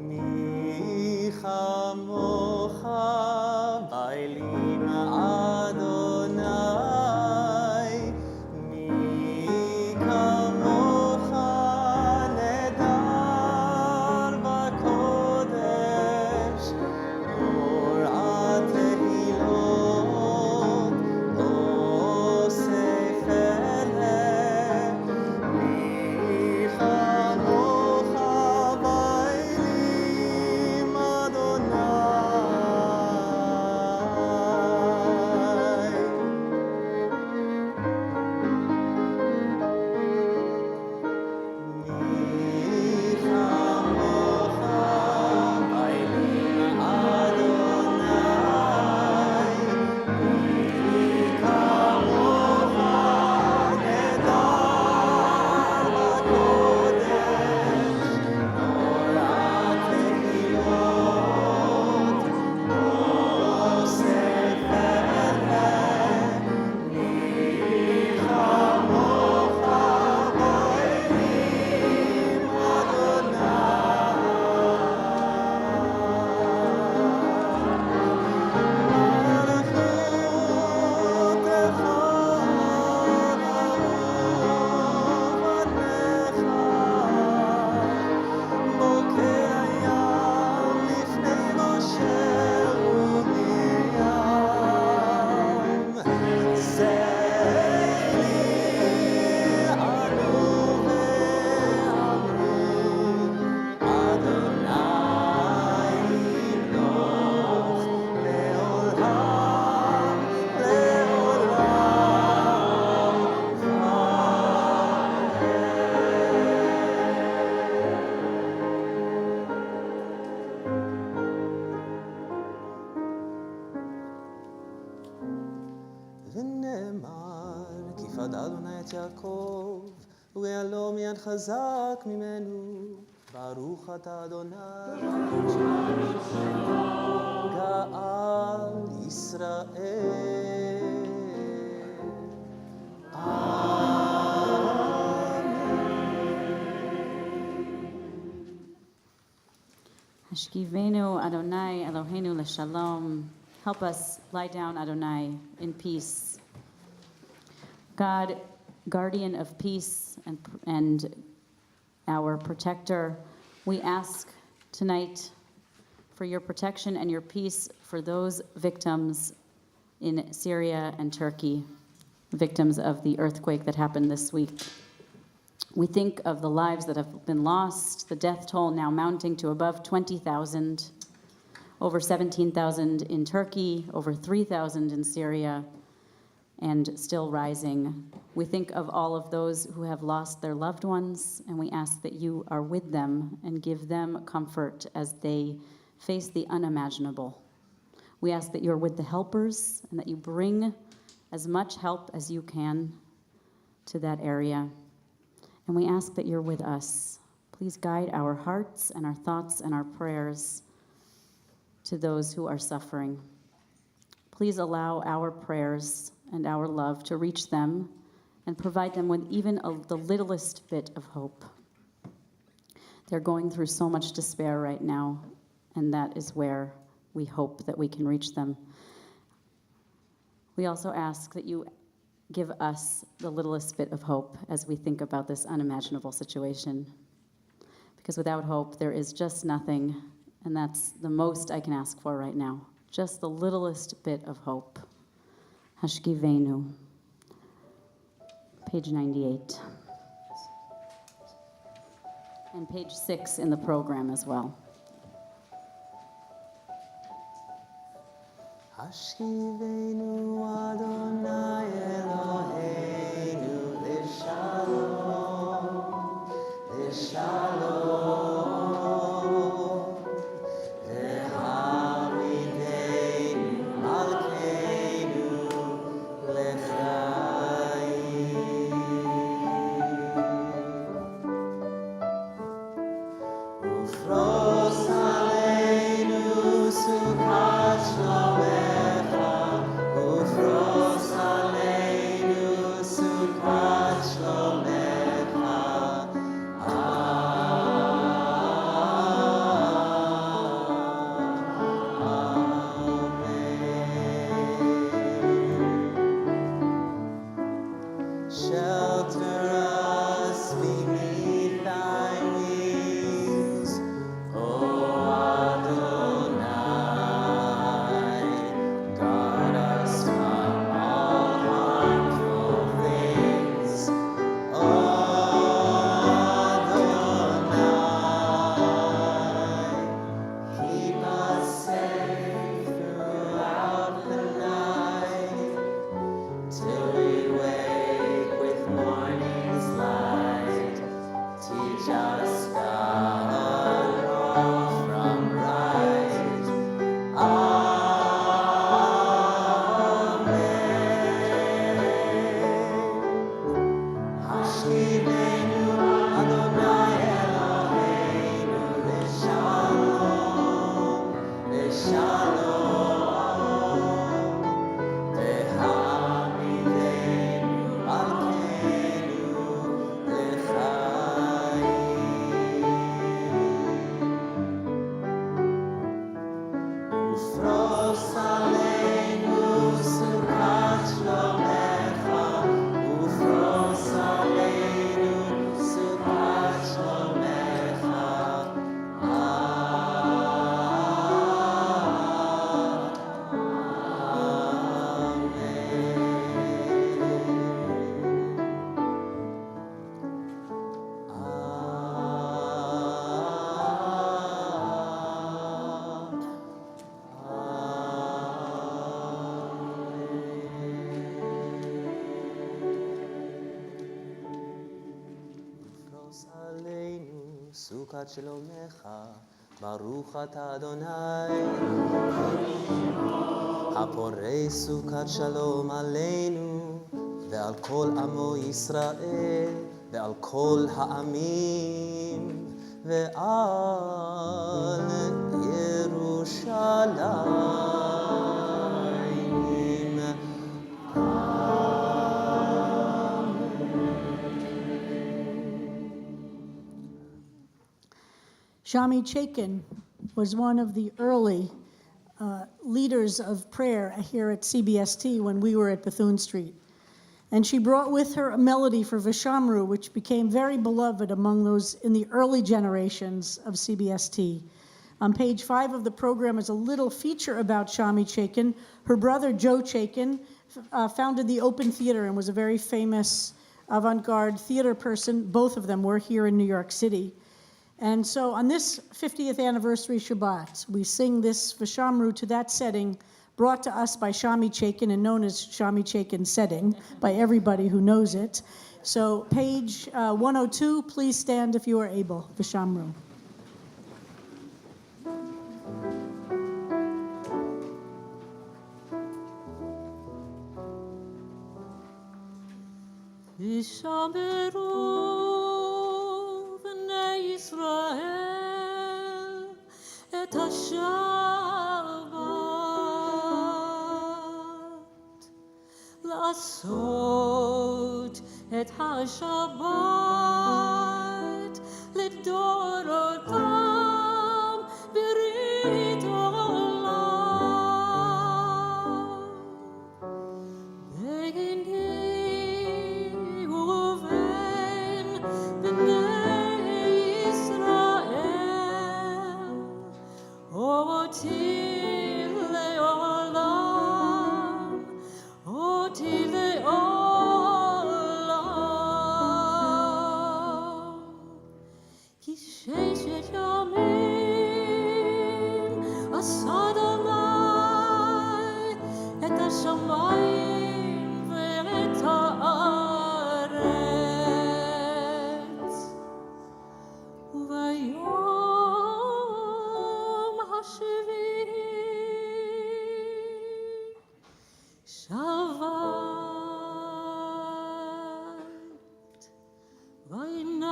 Speaker 6: Mi chamocha bailim Adonai, mi kamocha nedar b'kodesh, or atehilot, osef eleh, mi chamocha bailim ונאמר, כי פד אדוני את יעקב, ויעלום יד חזק ממנו, ברוך אתה אדוני, גאל ישראל.
Speaker 5: Hashkivenu Adonai Eloheinu l'shalom. Help us lie down, Adonai, in peace. God, guardian of peace and our protector, we ask tonight for your protection and your peace for those victims in Syria and Turkey, victims of the earthquake that happened this week. We think of the lives that have been lost, the death toll now mounting to above 20,000, over 17,000 in Turkey, over 3,000 in Syria, and still rising. We think of all of those who have lost their loved ones, and we ask that you are with them and give them comfort as they face the unimaginable. We ask that you're with the helpers and that you bring as much help as you can to that area. And we ask that you're with us. Please guide our hearts and our thoughts and our prayers to those who are suffering. Please allow our prayers and our love to reach them and provide them with even the littlest bit of hope. They're going through so much despair right now, and that is where we hope that we can reach them. We also ask that you give us the littlest bit of hope as we think about this unimaginable situation. Because without hope, there is just nothing, and that's the most I can ask for right now. Just the littlest bit of hope. Hashkivenu. Page 98. And page 6 in the program as well.
Speaker 6: Hashkivenu Adonai Eloheinu L'shalom, L'shalom, V'hamidenu Malkeinu L'chaim, Ufros Aleinu Sukkot Shlomecha, Ufros Aleinu Sukkot Shlomecha. Amen. Shelter us beneath thy wings, O Adonai. Guard us from all harmful things, O Adonai. Keep us safe throughout the night, till we wake with morning's light. Teach us, God, wrong from right. Amen. Hashkivenu Adonai Eloheinu L'shalom, L'shalom, V'hamidenu Malkeinu L'chaim. Ufros Aleinu Sukkot Shlomecha, Ufros Aleinu Sukkot Shlomecha. Ufros Aleinu Sukkot Shlomecha, Baruch Ata Adonai, Haporei Sukkot Shalom Aleinu, Ve'al Kol Amo Yisrael, Ve'al Kol Ha'amim, Ve'al Yerushalayim.
Speaker 2: Shami Chaikin was one of the early leaders of prayer here at CBST when we were at Bethune Street. And she brought with her a melody for Vishamru, which became very beloved among those in the early generations of CBST. On page 5 of the program is a little feature about Shami Chaikin. Her brother, Joe Chaikin, founded the Open Theater and was a very famous avant-garde theater person. Both of them were here in New York City. And so on this 50th anniversary Shabbat, we sing this Vishamru to that setting, brought to us by Shami Chaikin and known as Shami Chaikin setting by everybody who knows it. So page 102, please stand if you are able, Vishamru.
Speaker 3: ישמרו בני ישראל את השבת, לעשות את השבת לדורותם ברית עולם. ביני ובין בני ישראל אותי לעולם, אותי לעולם. כי ששת ימים עשה אדוני את השמיים ואת הארץ, וביום השביעי שבת וינפש.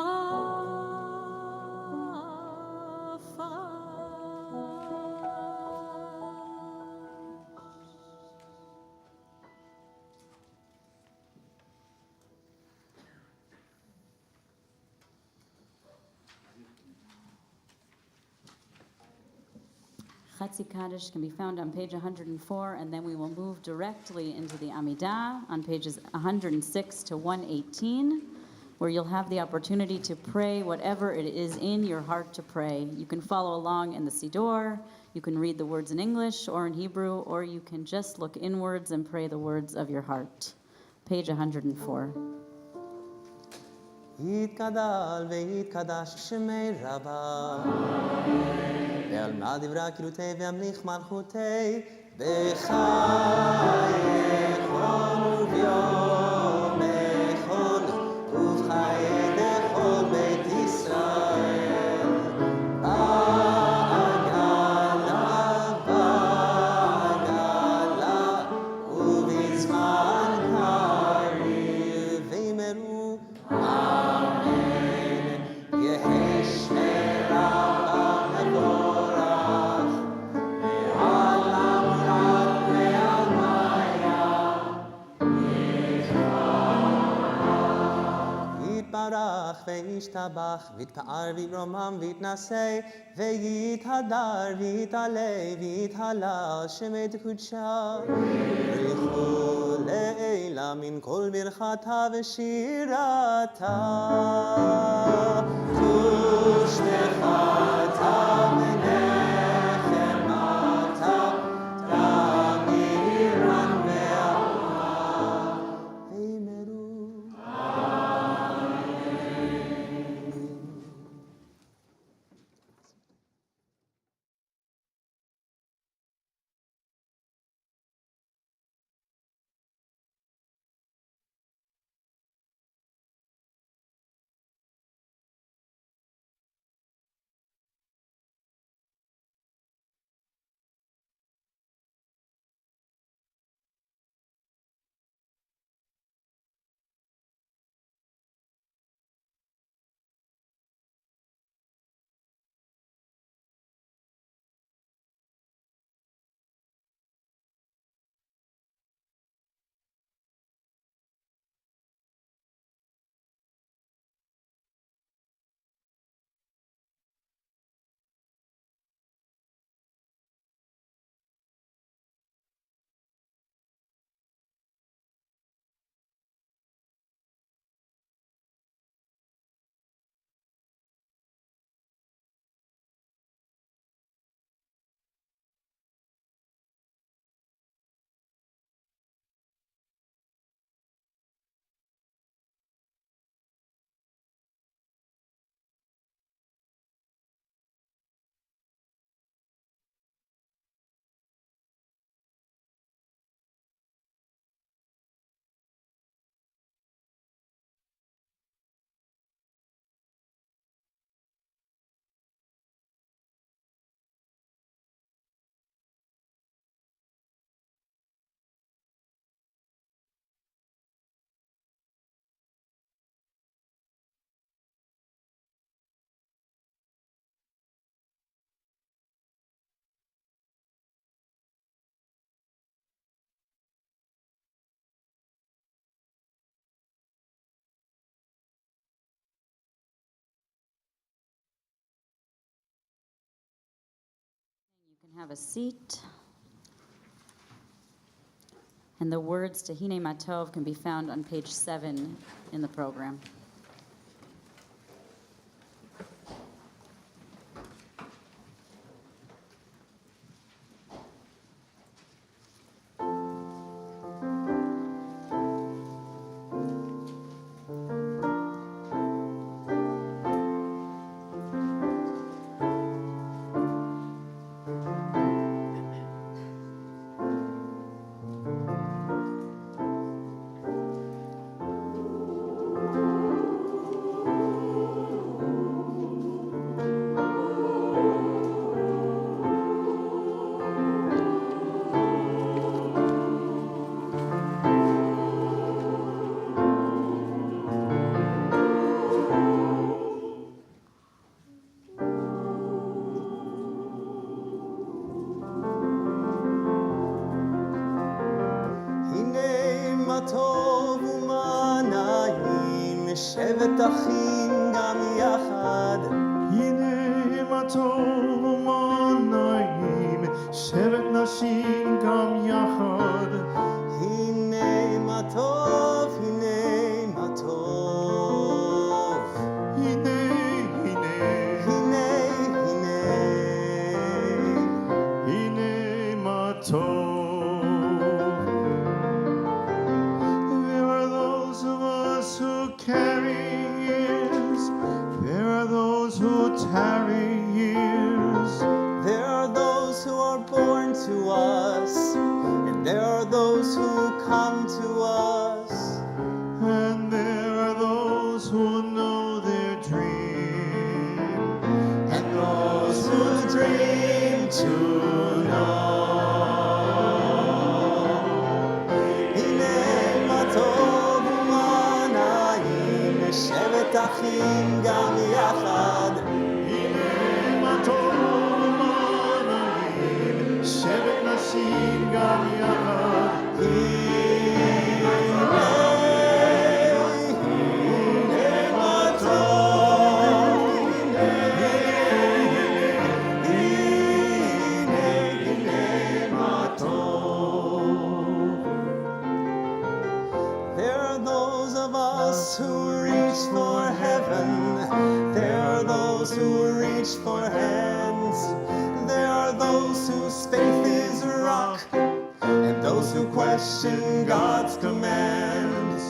Speaker 5: Chatzi Kaddish can be found on page 104, and then we will move directly into the Amidah on pages 106 to 118, where you'll have the opportunity to pray whatever it is in your heart to pray. You can follow along in the siddur, you can read the words in English or in Hebrew, or you can just look inwards and pray the words of your heart. Page 104.
Speaker 6: יתגדל ויתקדש שמי רבה ועלמא דברי קילותי וימליך מלכותי בחייכון וביום אחד ובחיי לכל בית ישראל בעגלה בעגלה ובזמן קריב ויאמרו אמן. יהי שמי רבה מבורך לעולם רק לעלמיה יתברך וישתבח ויתפאר וירומם ויתנשא ויתהדר ויתעלה ויתהלל שמי תקודשה ברכו לעילה מן כל ברכתה ושירתה ושמחתה ונחמתה תמירן בעלמא ויאמרו
Speaker 5: Have a seat. And the words to Hine Matov can be found on page 7 in the program.
Speaker 6: טוב ומה נעים, שבת אחים גם יחד.
Speaker 7: הנה מה טוב ומה נעים, שבת נשים גם יחד.
Speaker 6: הנה מה טוב, הנה מה טוב.
Speaker 7: הנה, הנה,
Speaker 6: הנה, הנה.
Speaker 7: הנה מה טוב.
Speaker 6: Tarry years. There are those who are born to us, and there are those who come to us,
Speaker 7: and there are those who know their dream,
Speaker 6: and those who dream to know. Hine ma tov u'ma na'im, shevet achim gam yachad.
Speaker 7: שבת נשים גם יחד.
Speaker 6: הנה מה טוב, הנה מה טוב. There are those of us who reach for heaven. There are those who reach for hands. There are those whose faith is rock, and those who question God's commands.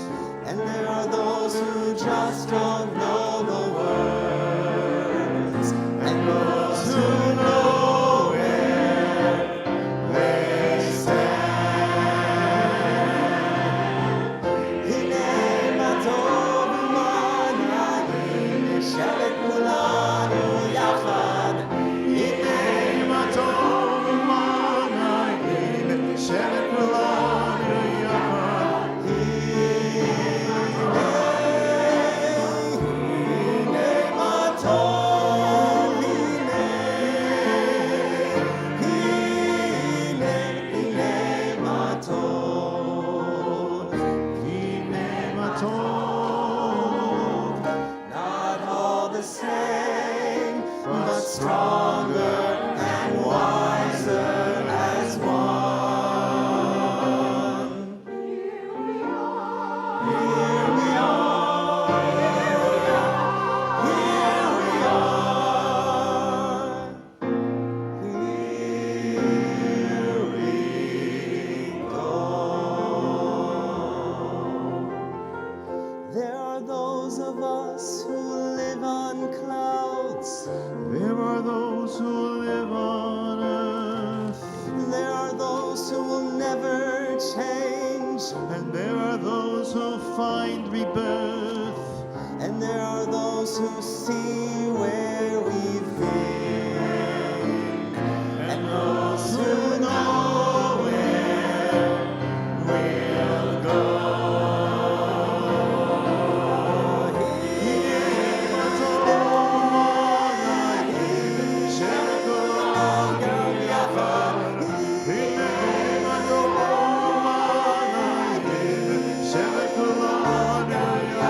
Speaker 6: And there are those who just don't know the words, and those who know where they stand. Hine ma tov u'ma na'im, shevet kulanu yachad.
Speaker 7: שבת כולנו יחד.
Speaker 6: הנה מה טוב, הנה מה טוב,
Speaker 7: הנה מה טוב.
Speaker 6: not all the same, but stronger and wiser as one. There are those of us who live on clouds.
Speaker 7: There are those who live on earth,
Speaker 6: There are those who will never change.
Speaker 7: and there are those who find rebirth,
Speaker 6: And there are those who see where we've been. And those who know where we'll go.
Speaker 7: שבת כולנו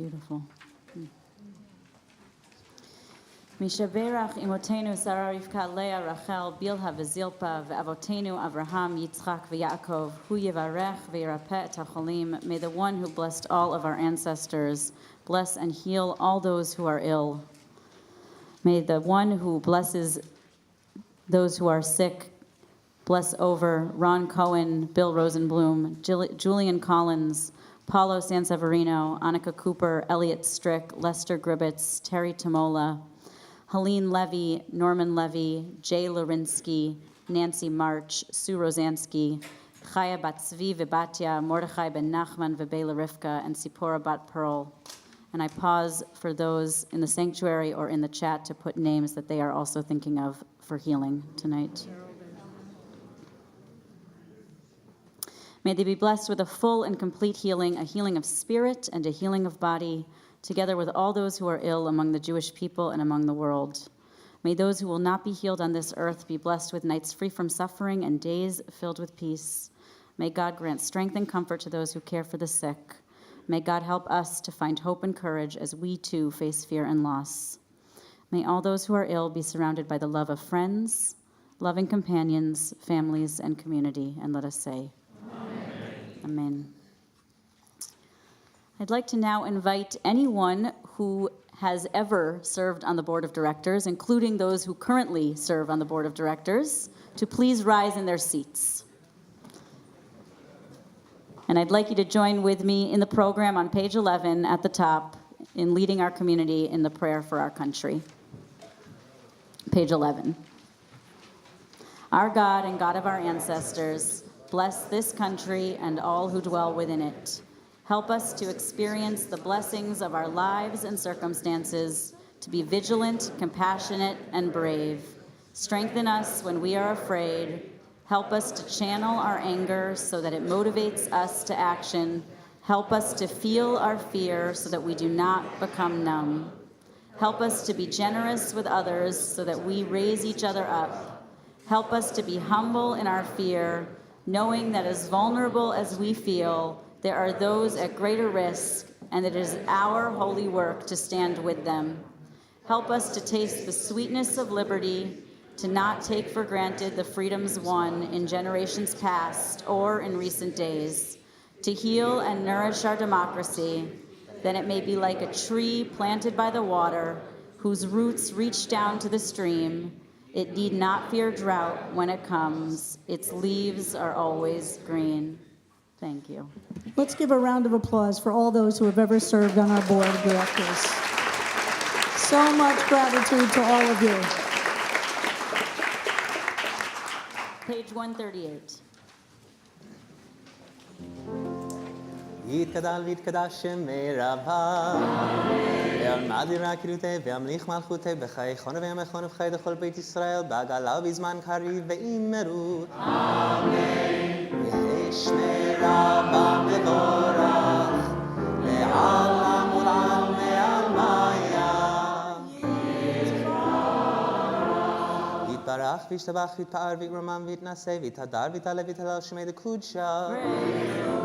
Speaker 5: Beautiful. Mishaberach imotenu Sarah Rivka Leah Rachel Bilha v'Zilpa v'avotenu Avraham Yitzchak v'Yaakov hu yivarech v'yirapeh et hacholim. May the one who blessed all of our ancestors bless and heal all those who are ill. May the one who blesses those who are sick bless over Ron Cohen, Bill Rosenblum, Julian Collins, Paulo Sanseverino, Annika Cooper, Elliot Strick, Lester Gribbets, Terry Tamola, Helene Levy, Norman Levy, Jay Lorinsky, Nancy March, Sue Rosansky, Chaya Batzvi Vibatya, Mordechai Ben Nachman Vebela Rivka, and Sipora Bat Pearl. And I pause for those in the sanctuary or in the chat to put names that they are also thinking of for healing tonight. May they be blessed with a full and complete healing, a healing of spirit and a healing of body, together with all those who are ill among the Jewish people and among the world. May those who will not be healed on this earth be blessed with nights free from suffering and days filled with peace. May God grant strength and comfort to those who care for the sick. May God help us to find hope and courage as we too face fear and loss. May all those who are ill be surrounded by the love of friends, loving companions, families, and community. And let us say, Amen. Amen. I'd like to now invite anyone who has ever served on the board of directors, including those who currently serve on the board of directors, to please rise in their seats. And I'd like you to join with me in the program on page 11 at the top in leading our community in the prayer for our country. Page 11. Our God and God of our ancestors, bless this country and all who dwell within it. Help us to experience the blessings of our lives and circumstances, to be vigilant, compassionate, and brave. Strengthen us when we are afraid. Help us to channel our anger so that it motivates us to action. Help us to feel our fear so that we do not become numb. Help us to be generous with others so that we raise each other up. Help us to be humble in our fear, knowing that as vulnerable as we feel, there are those at greater risk, and it is our holy work to stand with them. Help us to taste the sweetness of liberty, to not take for granted the freedoms won in generations past or in recent days, to heal and nourish our democracy, that it may be like a tree planted by the water, whose roots reach down to the stream. It need not fear drought when it comes. Its leaves are always green. Thank you.
Speaker 2: Let's give a round of applause for all those who have ever served on our board of directors. So much gratitude to all of you.
Speaker 5: Page 138.
Speaker 6: יתגדל ויתקדש שמי רבה ועלמד ירקרותי וימליך מלכותי בחיי חונה וימכון ובחיי דכל בית ישראל בעגלה ובזמן קריב ואימרו אמן יהי שמי רבה מבורך לעולם ולעלמי עלמיה יתברך וישתבח ויתפאר ויתרומם ויתנשא ויתהדר ויתעלה ויתהלל שמי דקודשה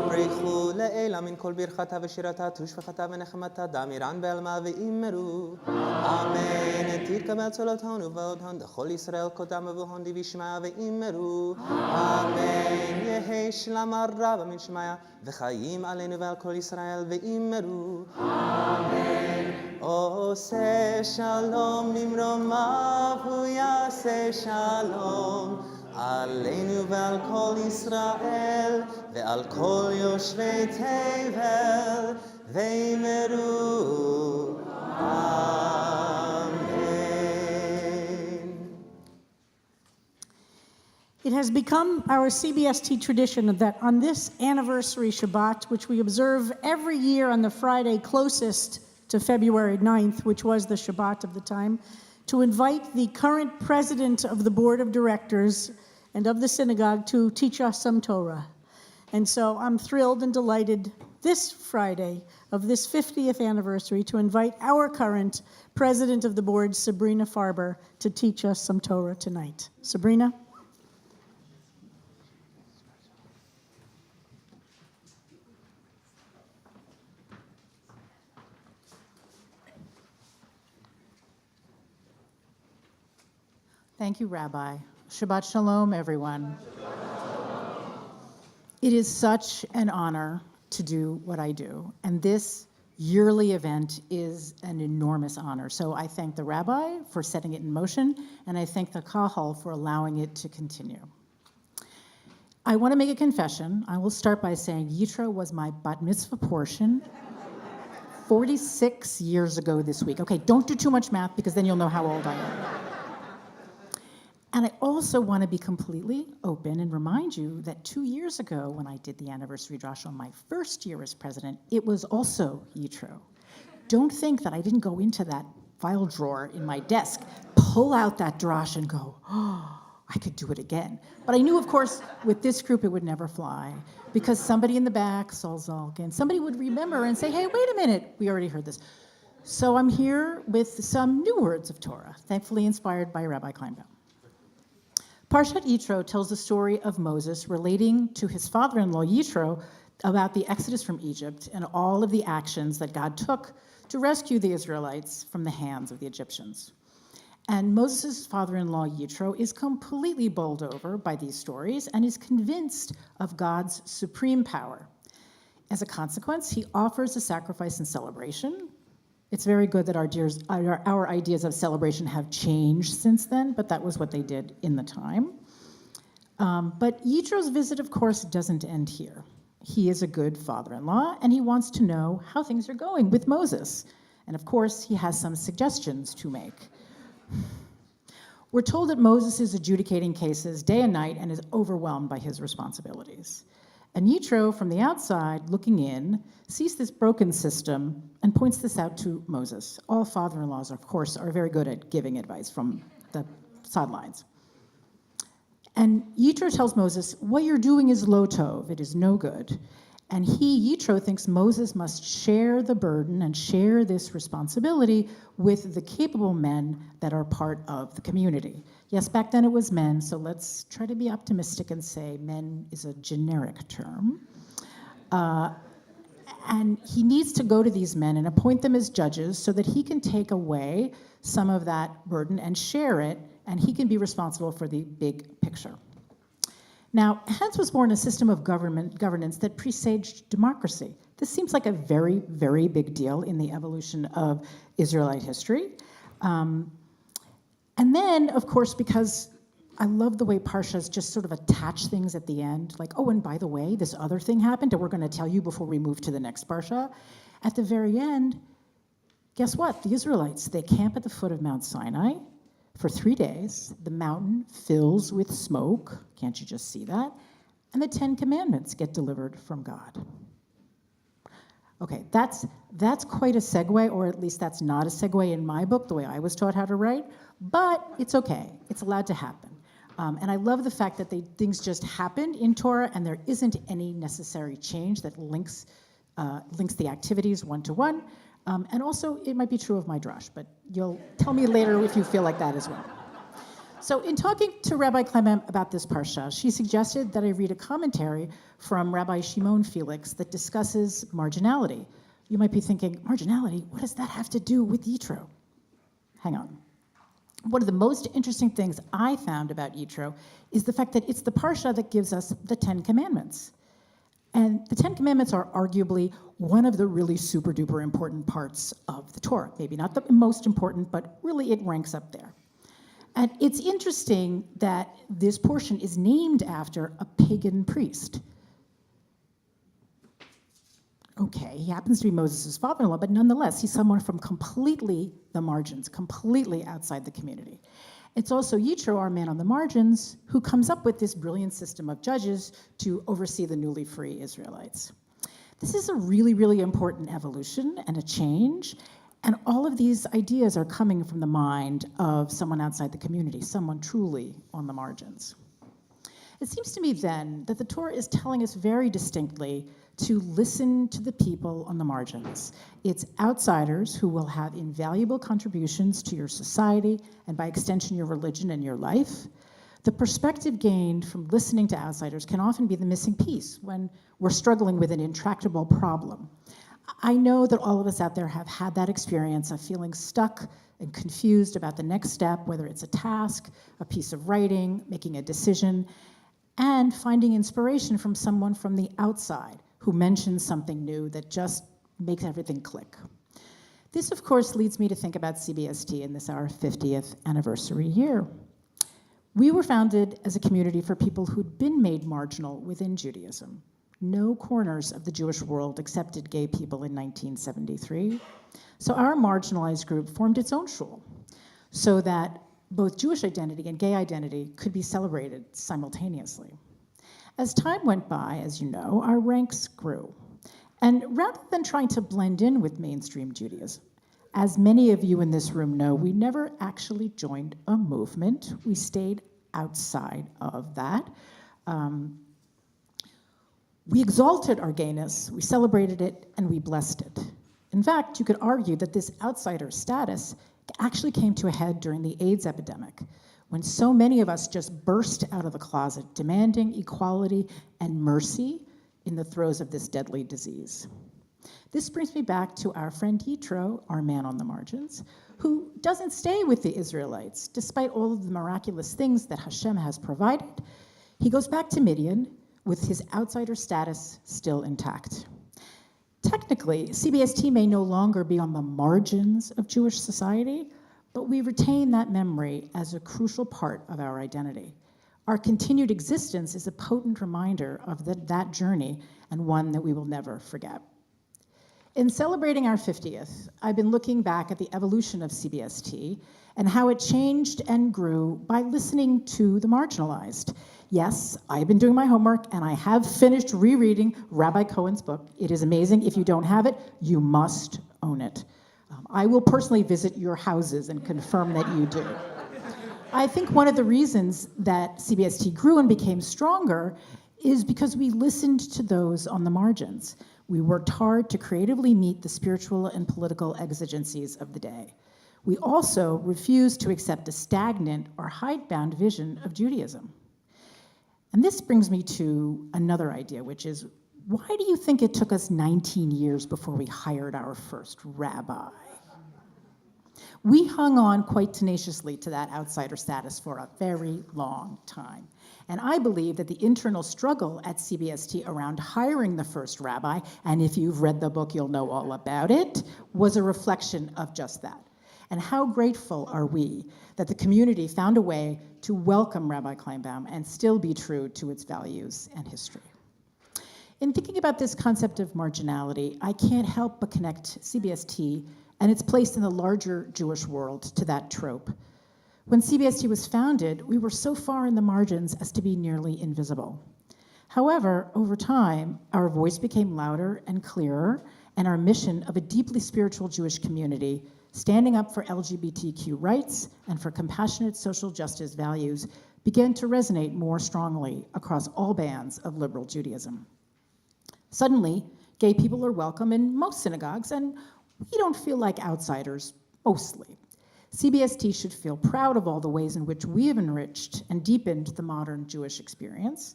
Speaker 6: ברכו לאלה מן כל ברכתה ושירתה תושבחתה ונחמתה דמירן בעלמה ואימרו אמן תתקבל צלותיהן ובהודהן דכל ישראל קודם ובהון די וישמע ואימרו אמן יהי שלמה רבה מן שמיה וחיים עלינו ועל כל ישראל ואימרו אמן עושה שלום ממרומיו הוא יעשה שלום עלינו ועל כל ישראל ועל כל יושבי תבל ואמרו אמן.
Speaker 2: It has become our CBST tradition that on this Anniversary Shabbat, which we observe every year on the Friday closest to February 9th, which was the Shabbat of the time, to invite the current president of the board of directors and of the synagogue to teach us some Torah. And so I'm thrilled and delighted this Friday of this 50th anniversary to invite our current president of the board, Sabrina Farber, to teach us some Torah tonight. Sabrina?
Speaker 8: Thank you, Rabbi. Shabbat Shalom, everyone. It is such an honor to do what I do, and this yearly event is an enormous honor. So I thank the rabbi for setting it in motion, and I thank the kahal for allowing it to continue. I want to make a confession. I will start by saying Yitro was my bat mitzvah portion 46 years ago this week. Okay, don't do too much math because then you'll know how old I am. And I also want to be completely open and remind you that 2 years ago, when I did the anniversary drash on my first year as president, it was also Yitro. Don't think that I didn't go into that file drawer in my desk, pull out that drash and go, oh, I could do it again. But I knew, of course, with this group it would never fly because somebody in the back, Sol Zalkin, somebody would remember and say, hey, wait a minute, we already heard this. So I'm here with some new words of Torah, thankfully inspired by Rabbi Kleinbaum. Parshat Yitro tells the story of Moses relating to his father-in-law Yitro about the exodus from Egypt and all of the actions that God took to rescue the Israelites from the hands of the Egyptians. And Moses' father-in-law Yitro is completely bowled over by these stories and is convinced of God's supreme power. As a consequence, he offers a sacrifice and celebration. It's very good that our ideas of celebration have changed since then, but that was what they did in the time. But Yitro's visit, of course, doesn't end here. He is a good father-in-law, and he wants to know how things are going with Moses. And of course, he has some suggestions to make. We're told that Moses is adjudicating cases day and night and is overwhelmed by his responsibilities. And Yitro, from the outside, looking in, sees this broken system and points this out to Moses. All father-in-laws, of course, are very good at giving advice from the sidelines. And Yitro tells Moses, what you're doing is lo tov, it is no good. And Yitro, thinks Moses must share the burden and share this responsibility with the capable men that are part of the community. Yes, back then it was men, so let's try to be optimistic and say men is a generic term. And he needs to go to these men and appoint them as judges so that he can take away some of that burden and share it, and he can be responsible for the big picture. Now, hence was born a system of governance that presaged democracy. This seems like a very, very big deal in the evolution of Israelite history. And then, of course, because I love the way Parshas just sort of attach things at the end, like, oh, and by the way, this other thing happened, and we're going to tell you before we move to the next Parsha. At the very end, guess what? The Israelites, they camp at the foot of Mount Sinai for 3 days. The mountain fills with smoke. Can't you just see that? And the 10 Commandments get delivered from God. Okay, that's quite a segue, or at least that's not a segue in my book, the way I was taught how to write, but it's okay. It's allowed to happen. And I love the fact that things just happened in Torah, and there isn't any necessary change that links the activities one-to-one. And also, it might be true of my drash, but you'll tell me later if you feel like that as well. So in talking to Rabbi Kleinbaum about this parsha, she suggested that I read a commentary from Rabbi Shimon Felix that discusses marginality. You might be thinking, marginality? What does that have to do with Yitro? Hang on. One of the most interesting things I found about Yitro is the fact that it's the parsha that gives us the 10 Commandments. And the 10 Commandments are arguably one of the really super duper important parts of the Torah. Maybe not the most important, but really it ranks up there. And it's interesting that this portion is named after a pagan priest. Okay, he happens to be Moses' father-in-law, but nonetheless, he's someone from completely the margins, completely outside the community. It's also Yitro, our man on the margins, who comes up with this brilliant system of judges to oversee the newly free Israelites. This is a really, really important evolution and a change, and all of these ideas are coming from the mind of someone outside the community, someone truly on the margins. It seems to me then that the Torah is telling us very distinctly to listen to the people on the margins. It's outsiders who will have invaluable contributions to your society and by extension your religion and your life. The perspective gained from listening to outsiders can often be the missing piece when we're struggling with an intractable problem. I know that all of us out there have had that experience of feeling stuck and confused about the next step, whether it's a task, a piece of writing, making a decision, and finding inspiration from someone from the outside who mentions something new that just makes everything click. This, of course, leads me to think about CBST in this, our 50th anniversary year. We were founded as a community for people who'd been made marginal within Judaism. No corners of the Jewish world accepted gay people in 1973. So our marginalized group formed its own shul so that both Jewish identity and gay identity could be celebrated simultaneously. As time went by, as you know, our ranks grew. And rather than trying to blend in with mainstream Judaism, as many of you in this room know, we never actually joined a movement. We stayed outside of that. We exalted our gayness, we celebrated it, and we blessed it. In fact, you could argue that this outsider status actually came to a head during the AIDS epidemic, when so many of us just burst out of the closet, demanding equality and mercy in the throes of this deadly disease. This brings me back to our friend Yitro, our man on the margins, who doesn't stay with the Israelites, despite all of the miraculous things that Hashem has provided. He goes back to Midian with his outsider status still intact. Technically, CBST may no longer be on the margins of Jewish society, but we retain that memory as a crucial part of our identity. Our continued existence is a potent reminder of that journey, and one that we will never forget. In celebrating our 50th, I've been looking back at the evolution of CBST and how it changed and grew by listening to the marginalized. Yes, I've been doing my homework, and I have finished rereading Rabbi Cohen's book. It is amazing. If you don't have it, you must own it. I will personally visit your houses and confirm that you do. I think one of the reasons that CBST grew and became stronger is because we listened to those on the margins. We worked hard to creatively meet the spiritual and political exigencies of the day. We also refused to accept a stagnant or hidebound vision of Judaism. And this brings me to another idea, which is, why do you think it took us 19 years before we hired our first rabbi? We hung on quite tenaciously to that outsider status for a very long time. And I believe that the internal struggle at CBST around hiring the first rabbi, and if you've read the book, you'll know all about it, was a reflection of just that. And how grateful are we that the community found a way to welcome Rabbi Kleinbaum and still be true to its values and history. In thinking about this concept of marginality, I can't help but connect CBST and its place in the larger Jewish world to that trope. When CBST was founded, we were so far in the margins as to be nearly invisible. However, over time, our voice became louder and clearer, and our mission of a deeply spiritual Jewish community, standing up for LGBTQ rights and for compassionate social justice values, began to resonate more strongly across all bands of liberal Judaism. Suddenly, gay people are welcome in most synagogues, and we don't feel like outsiders, mostly. CBST should feel proud of all the ways in which we have enriched and deepened the modern Jewish experience.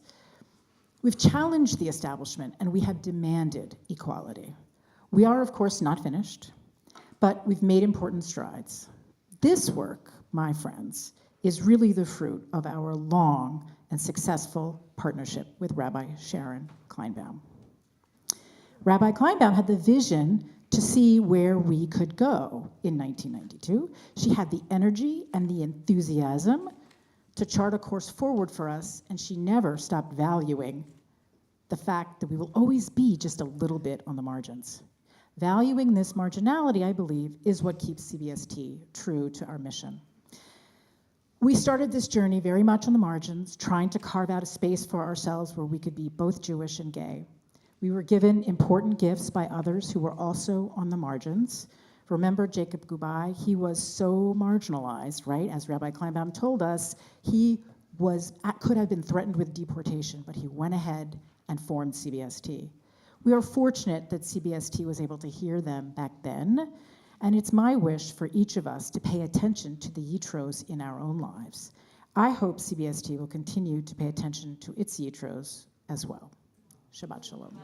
Speaker 8: We've challenged the establishment, and we have demanded equality. We are, of course, not finished, but we've made important strides. This work, my friends, is really the fruit of our long and successful partnership with Rabbi Sharon Kleinbaum. Rabbi Kleinbaum had the vision to see where we could go in 1992. She had the energy and the enthusiasm to chart a course forward for us, and she never stopped valuing the fact that we will always be just a little bit on the margins. Valuing this marginality, I believe, is what keeps CBST true to our mission. We started this journey very much on the margins, trying to carve out a space for ourselves where we could be both Jewish and gay. We were given important gifts by others who were also on the margins. Remember Jacob Gubai? He was so marginalized, right? As Rabbi Kleinbaum told us, he could have been threatened with deportation, but he went ahead and formed CBST. We are fortunate that CBST was able to hear them back then, and it's my wish for each of us to pay attention to the Yitros in our own lives. I hope CBST will continue to pay attention to its Yitros as well. Shabbat Shalom.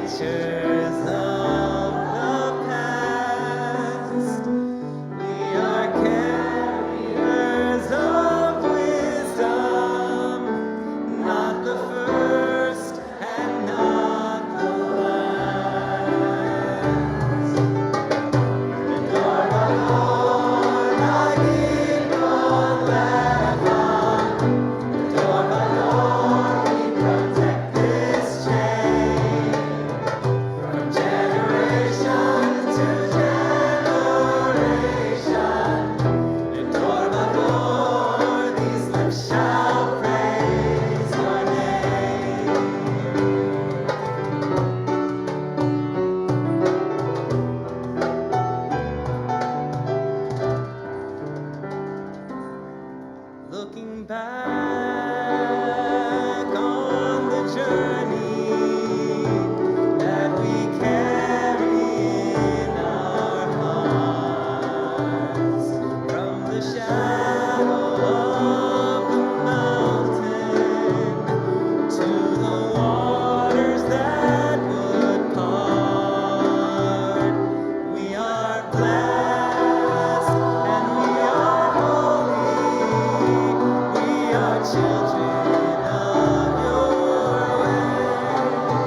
Speaker 6: teachers of the past. We are carriers of wisdom, not the first and not the last. Dorvador, nagid kol lecha. Dorvador, we protect this chain from generation to generation. Dorvador, these lips shall praise your name. Looking back on the journey that we carry in our hearts, from the shadow of the mountain to the waters that would part. We are blessed and we are holy. We are children of your way.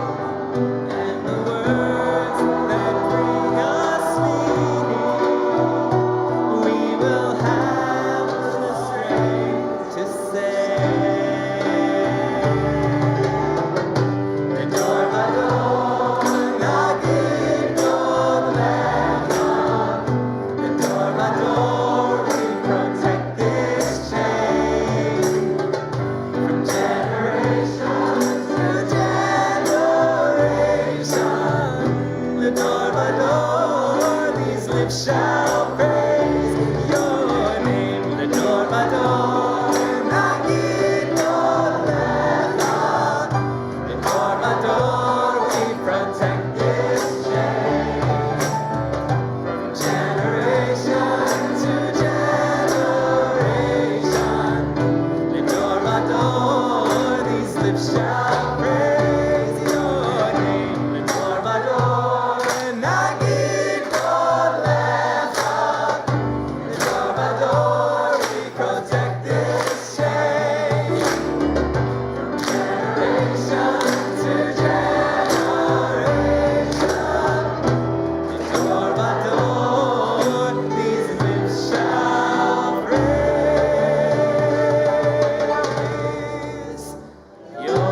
Speaker 6: And the words that bring us meaning, we will have the strength to say. Dorvador, nagid kol lecha. Dorvador, we protect this chain from generation to generation. The Dorvador, these lips shall praise your name. The Dorvador, nagid kol lecha. The Dorvador, we protect this chain from generation to generation. The Dorvador, these lips shall praise your name. The Dorvador, nagid kol lecha. The Dorvador, we protect this chain from generation to generation. The Dorvador, these lips shall praise your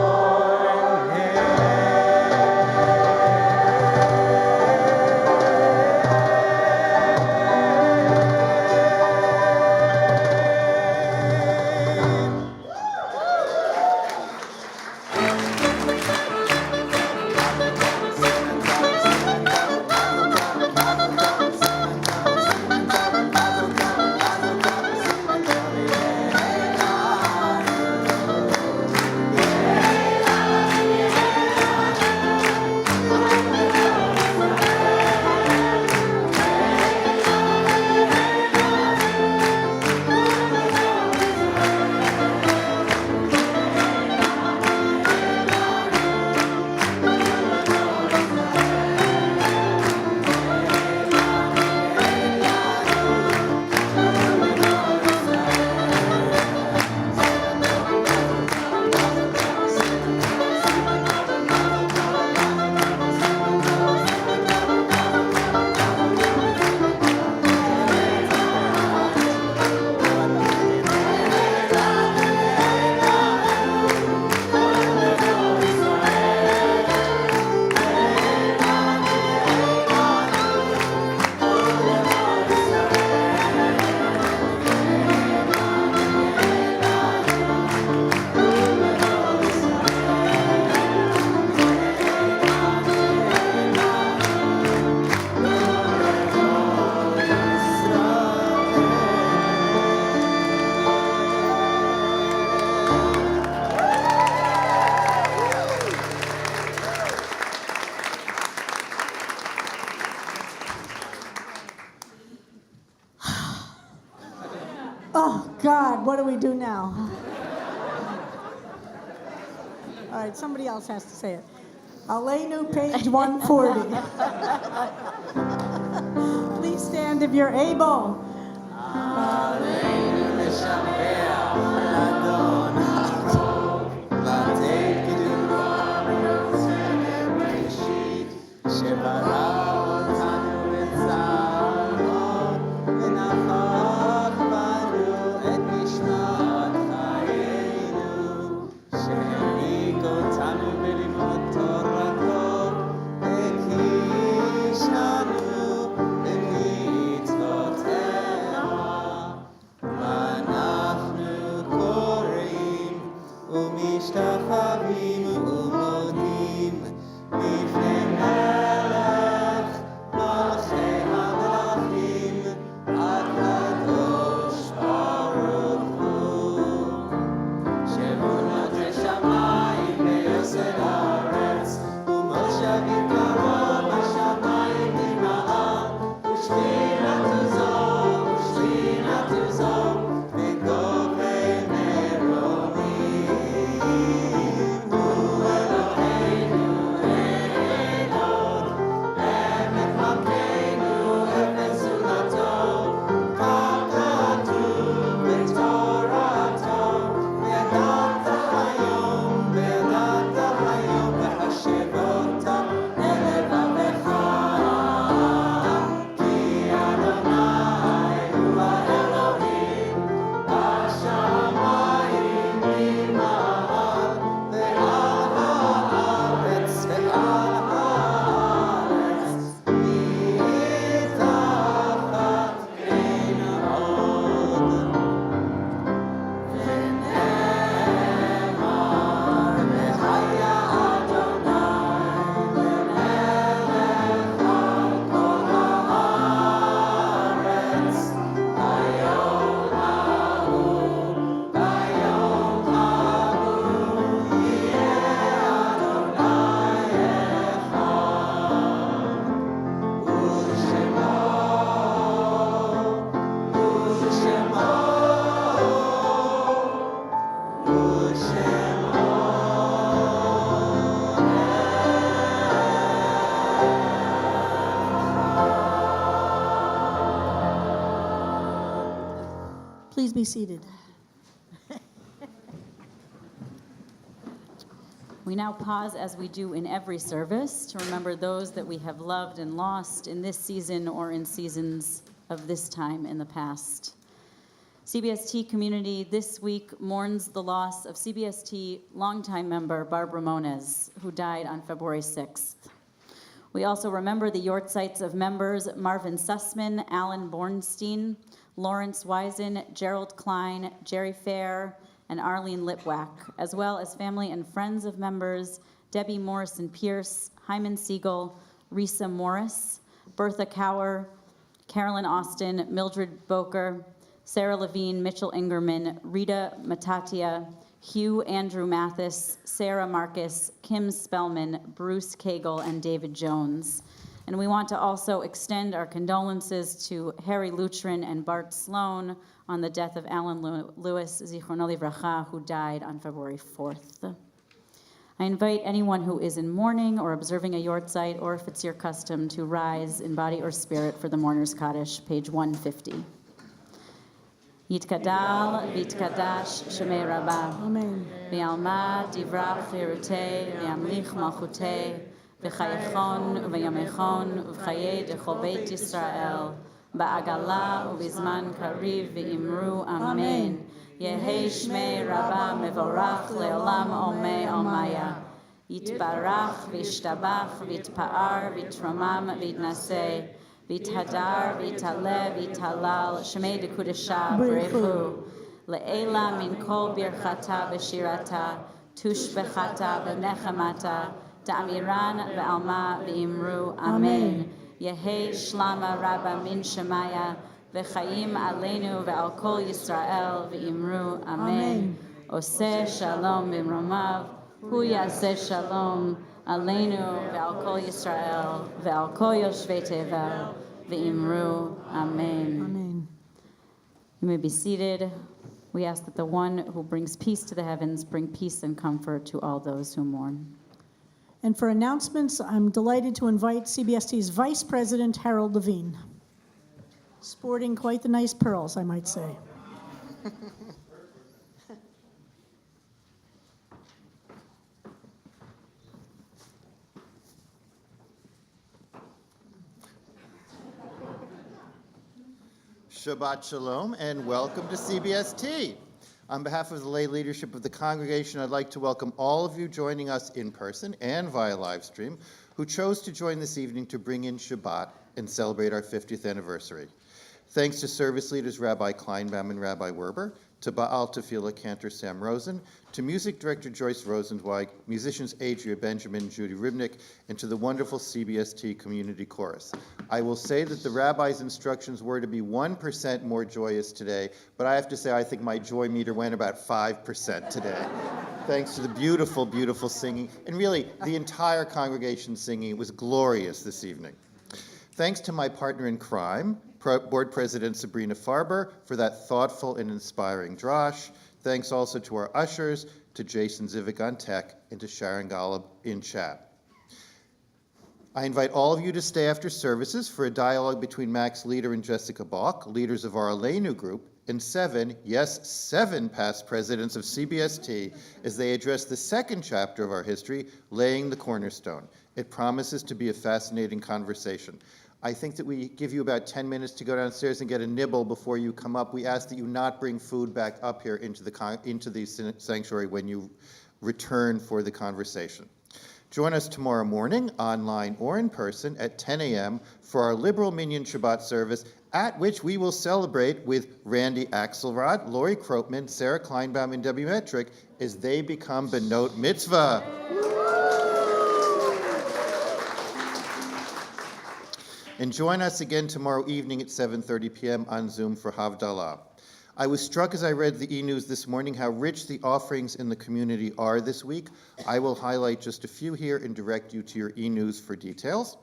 Speaker 2: Oh, God, what do we do now? All right, somebody else has to say it. Aleinu, page 140. Please stand if you're able. Please be seated.
Speaker 5: We now pause, as we do in every service, to remember those that we have loved and lost in this season or in seasons of this time in the past. CBST Community this week mourns the loss of CBST longtime member Barbara Moniz, who died on February 6th. We also remember the yortzites of members Marvin Sussman, Alan Bornstein, Lawrence Wisen, Gerald Klein, Jerry Fair, and Arlene Lipwack, as well as family and friends of members Debbie Morrison-Pierce, Hyman Siegel, Risa Morris, Bertha Cower, Carolyn Austin, Mildred Boker, Sarah Levine, Mitchell Ingerman, Rita Matatia, Hugh Andrew Mathis, Sarah Marcus, Kim Spellman, Bruce Cagle, and David Jones. And we want to also extend our condolences to Harry Lutrin and Bart Sloan on the death of Alan Lewis, Zichrono Livracha, who died on February 4th. I invite anyone who is in mourning or observing a yortzeit, or if it's your custom, to rise in body or spirit for the Mourner's Kaddish, page 150. Yitkadal v'yitkadash shemei Rabbah.
Speaker 2: Amen.
Speaker 5: V'yalma divrach chirutei v'yamlich malchutei v'chayechon v'yamechon v'chayei dechol beit Yisrael ba'agala u'bizman kariv v'imru amen. Yehei shmei Rabbah mevorach le'olam omei omaya. Yitbarach v'yishtabach v'yitpa'ar v'yitramam v'yitnaseh v'yithadar v'yitale v'yitalal shmei dekudesha brechu le'ela min kol birchata v'shirata tushbechata v'nechamata ta'amiran v'alma v'imru amen. Yehei shlama rabba min shemaya v'chayim aleinu v'al kol Yisrael v'imru amen. Oseh shalom b'mromav hu yaseh shalom aleinu v'al kol Yisrael v'al kol yoshvei tevel v'imru amen.
Speaker 2: Amen.
Speaker 5: You may be seated. We ask that the one who brings peace to the heavens bring peace and comfort to all those who mourn.
Speaker 2: And for announcements, I'm delighted to invite CBST's Vice President, Harold Levine, sporting quite the nice pearls, I might say.
Speaker 9: Shabbat Shalom and welcome to CBST. On behalf of the lay leadership of the congregation, I'd like to welcome all of you joining us in person and via live stream who chose to join this evening to bring in Shabbat and celebrate our 50th anniversary. Thanks to service leaders Rabbi Kleinbaum and Rabbi Werber, to Baal Tefillah Cantor Sam Rosen, to music director Joyce Rosenzweig, musicians Adria Benjamin, Judy Ribnick, and to the wonderful CBST Community Chorus. I will say that the rabbi's instructions were to be 1% more joyous today, but I have to say I think my joy meter went about 5% today. Thanks to the beautiful, beautiful singing, and really the entire congregation singing. It was glorious this evening. Thanks to my partner in crime, Board President Sabrina Farber, for that thoughtful and inspiring drosh. Thanks also to our ushers, to Jason Zivic on tech, and to Sharon Golub in chat. I invite all of you to stay after services for a dialogue between Max Leader and Jessica Balk, leaders of our Aleinu group, and seven past presidents of CBST, as they address the second chapter of our history, Laying the Cornerstone. It promises to be a fascinating conversation. I think that we give you about 10 minutes to go downstairs and get a nibble before you come up. We ask that you not bring food back up here into the sanctuary when you return for the conversation. Join us tomorrow morning, online or in person, at 10 a.m. for our Liberal Minyan Shabbat service, at which we will celebrate with Randy Axelrod, Lori Kropman, Sarah Kleinbaum, and Debbie Metrick as they become Benot Mitzvah. And join us again tomorrow evening at 7:30 p.m. on Zoom for Havdalah. I was struck as I read the e-news this morning how rich the offerings in the community are this week. I will highlight just a few here and direct you to your e-news for details.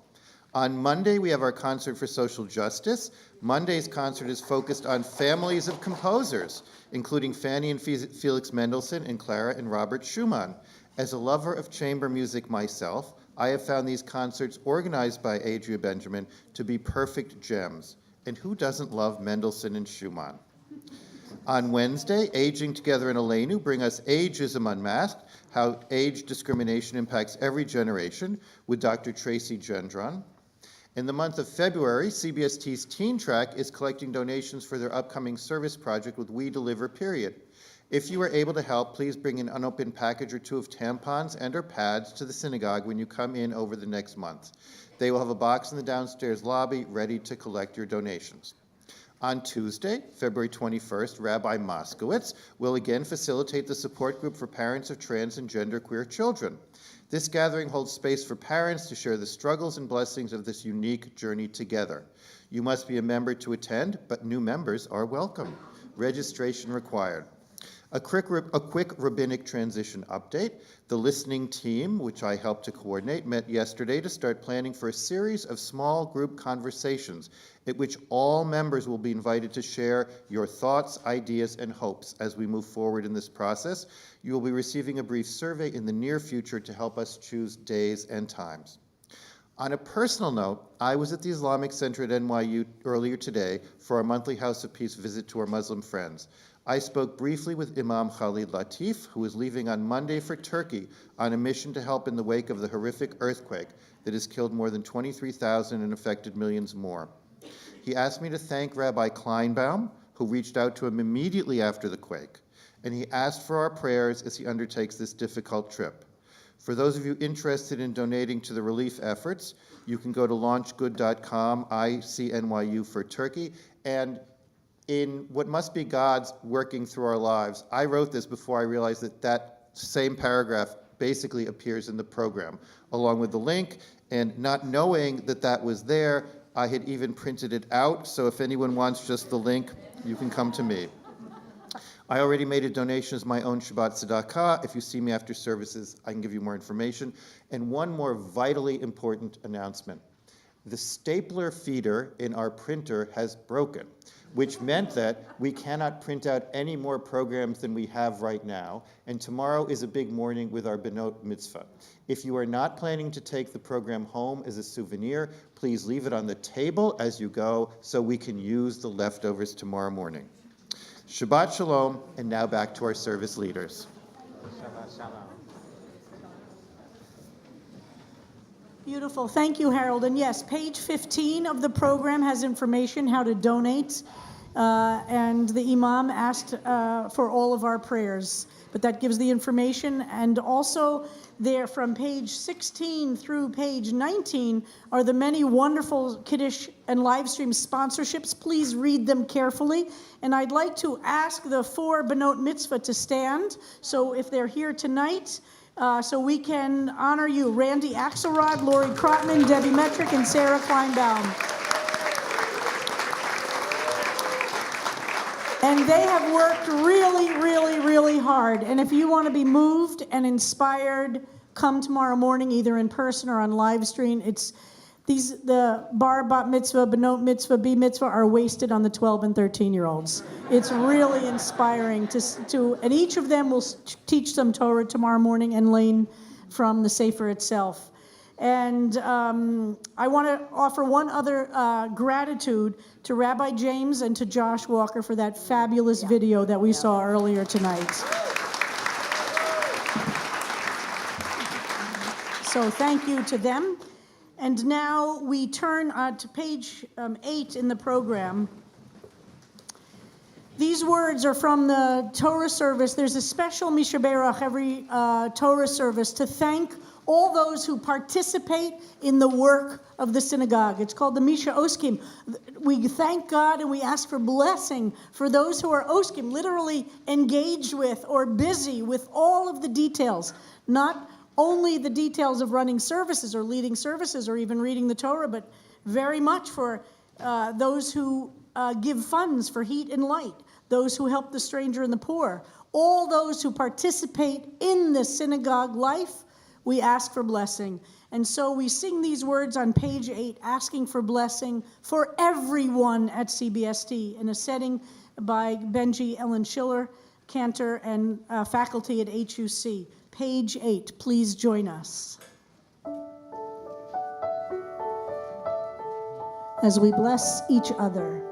Speaker 9: On Monday, we have our concert for social justice. Monday's concert is focused on families of composers, including Fanny and Felix Mendelssohn and Clara and Robert Schumann. As a lover of chamber music myself, I have found these concerts organized by Adria Benjamin to be perfect gems. And who doesn't love Mendelssohn and Schumann? On Wednesday, Aging Together in Aleinu bring us Ageism Unmasked, How Age Discrimination Impacts Every Generation, with Dr. Tracy Gendron. In the month of February, CBST's Teen Track is collecting donations for their upcoming service project with We Deliver Period. If you are able to help, please bring an unopened package or two of tampons and or pads to the synagogue when you come in over the next month. They will have a box in the downstairs lobby ready to collect your donations. On Tuesday, February 21st, Rabbi Moskowitz will again facilitate the support group for parents of trans and genderqueer children. This gathering holds space for parents to share the struggles and blessings of this unique journey together. You must be a member to attend, but new members are welcome. Registration required. A quick rabbinic transition update. The listening team, which I helped to coordinate, met yesterday to start planning for a series of small group conversations at which all members will be invited to share your thoughts, ideas, and hopes as we move forward in this process. You will be receiving a brief survey in the near future to help us choose days and times. On a personal note, I was at the Islamic Center at NYU earlier today for our monthly House of Peace visit to our Muslim friends. I spoke briefly with Imam Khalid Latif, who is leaving on Monday for Turkey on a mission to help in the wake of the horrific earthquake that has killed more than 23,000 and affected millions more. He asked me to thank Rabbi Kleinbaum, who reached out to him immediately after the quake, and he asked for our prayers as he undertakes this difficult trip. For those of you interested in donating to the relief efforts, you can go to launchgood.com, ICNYU for Turkey, and in what must be God's working through our lives, I wrote this before I realized that that same paragraph basically appears in the program, along with the link, and not knowing that that was there, I had even printed it out, so if anyone wants just the link, you can come to me. I already made a donation as my own Shabbat Tzedakah. If you see me after services, I can give you more information. And one more vitally important announcement. The stapler feeder in our printer has broken, which meant that we cannot print out any more programs than we have right now, and tomorrow is a big morning with our Benot Mitzvah. If you are not planning to take the program home as a souvenir, please leave it on the table as you go so we can use the leftovers tomorrow morning. Shabbat Shalom, and now back to our service leaders.
Speaker 6: Shabbat Shalom.
Speaker 2: Beautiful. Thank you, Harold. And yes, page 15 of the program has information how to donate. And the imam asked for all of our prayers. But that gives the information. And also there from page 16 through page 19 are the many wonderful Kaddish and live stream sponsorships. Please read them carefully. And I'd like to ask the 4 Benot Mitzvah to stand. So if they're here tonight, so we can honor you. Randy Axelrod, Lori Trotman, Debbie Metrick, and Sarah Kleinbaum. And they have worked really, really, really hard. And if you want to be moved and inspired, come tomorrow morning, either in person or on live stream. The bar, bat mitzvah, benot mitzvah, b mitzvah are wasted on the 12 and 13-year-olds. It's really inspiring and each of them will teach some Torah tomorrow morning and learn from the Sefer itself. And I want to offer one other gratitude to Rabbi James and to Josh Walker for that fabulous video that we saw earlier tonight. So thank you to them. And now we turn to page 8 in the program. These words are from the Torah service. There's a special Misha Berach every Torah service to thank all those who participate in the work of the synagogue. It's called the Misha Oskim. We thank God and we ask for blessing for those who are Oskim, literally engaged with or busy with all of the details, not only the details of running services or leading services or even reading the Torah, but very much for those who give funds for heat and light, those who help the stranger and the poor, all those who participate in the synagogue life, we ask for blessing. And so we sing these words on page 8, asking for blessing for everyone at CBST in a setting by Benji Ellen Schiller, Cantor, and faculty at HUC. Page 8, please join us. As we bless each other.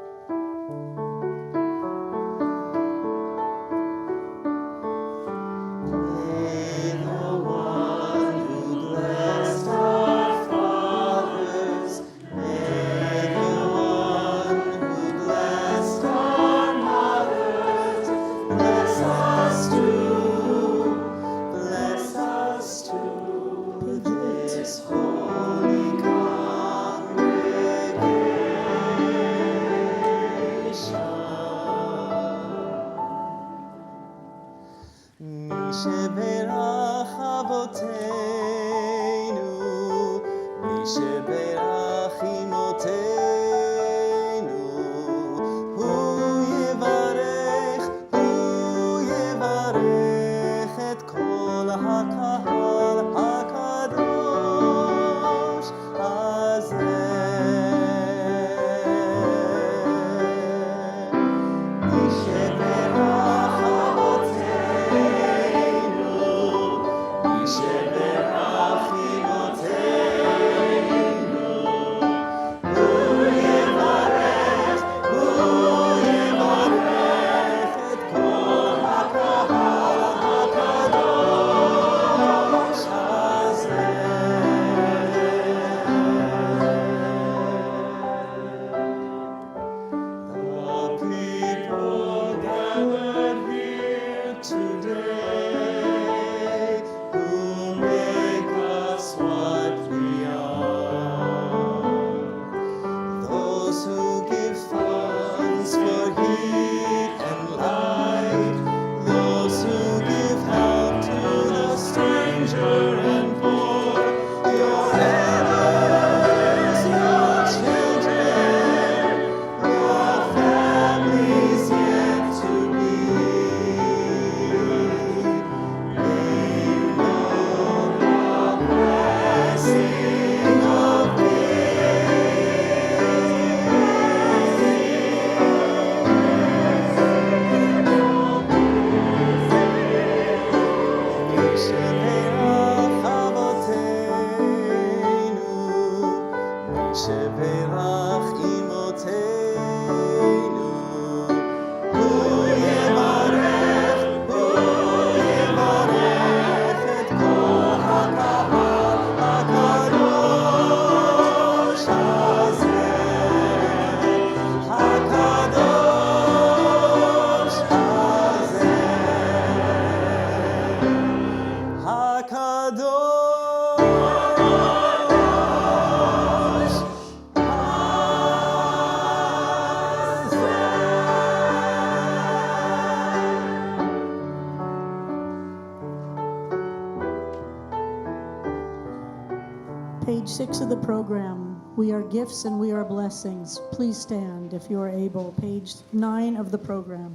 Speaker 2: Page 6 of the program. We are gifts and we are blessings. Please stand if you are able. Page 9 of the program.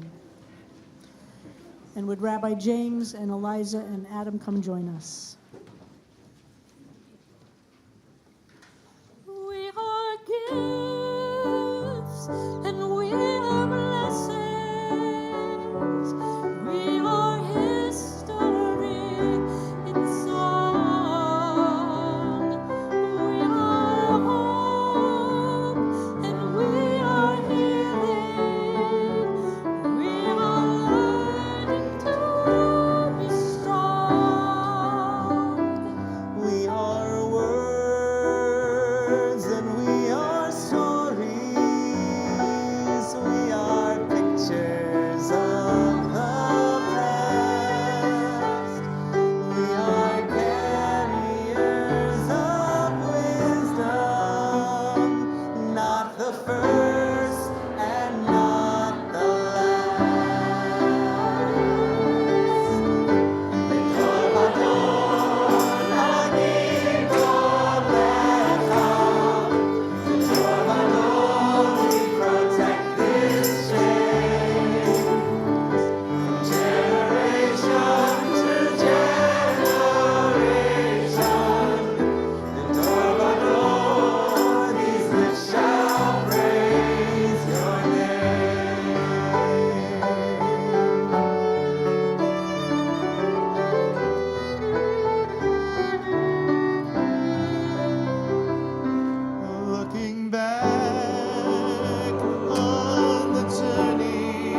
Speaker 2: And would Rabbi James and Eliza and Adam come join us?
Speaker 3: We are gifts and we are blessings. We are history in song. We are hope and we are healing. We are learning to be strong.
Speaker 6: We are words and we are stories. We are pictures of the past. We are carriers of wisdom, not the first and not the protect this chain from generation to generation. And these lips shall praise your name. Looking back on the journey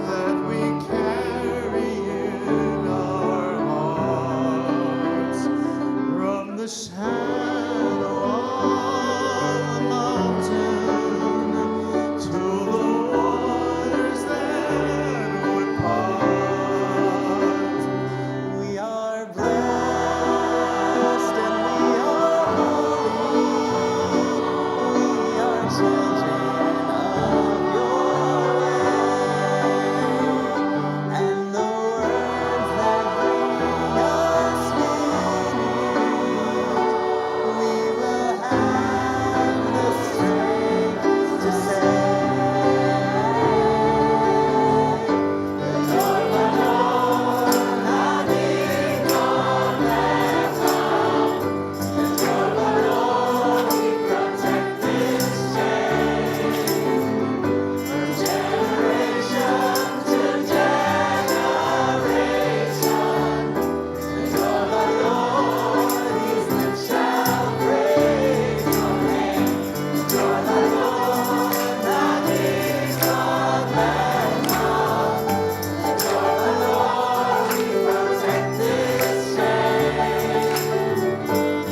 Speaker 6: that we carry in our hearts, from the shadow of the mountain to the waters that would part. We are blessed and we are holy. We are children of your way. And the words that bring us meaning, we will have the strength to say. Protect this chain from generation to generation. These lips shall praise your name. You're the Lord, not King of Bethlehem. You're the Lord, we protect this chain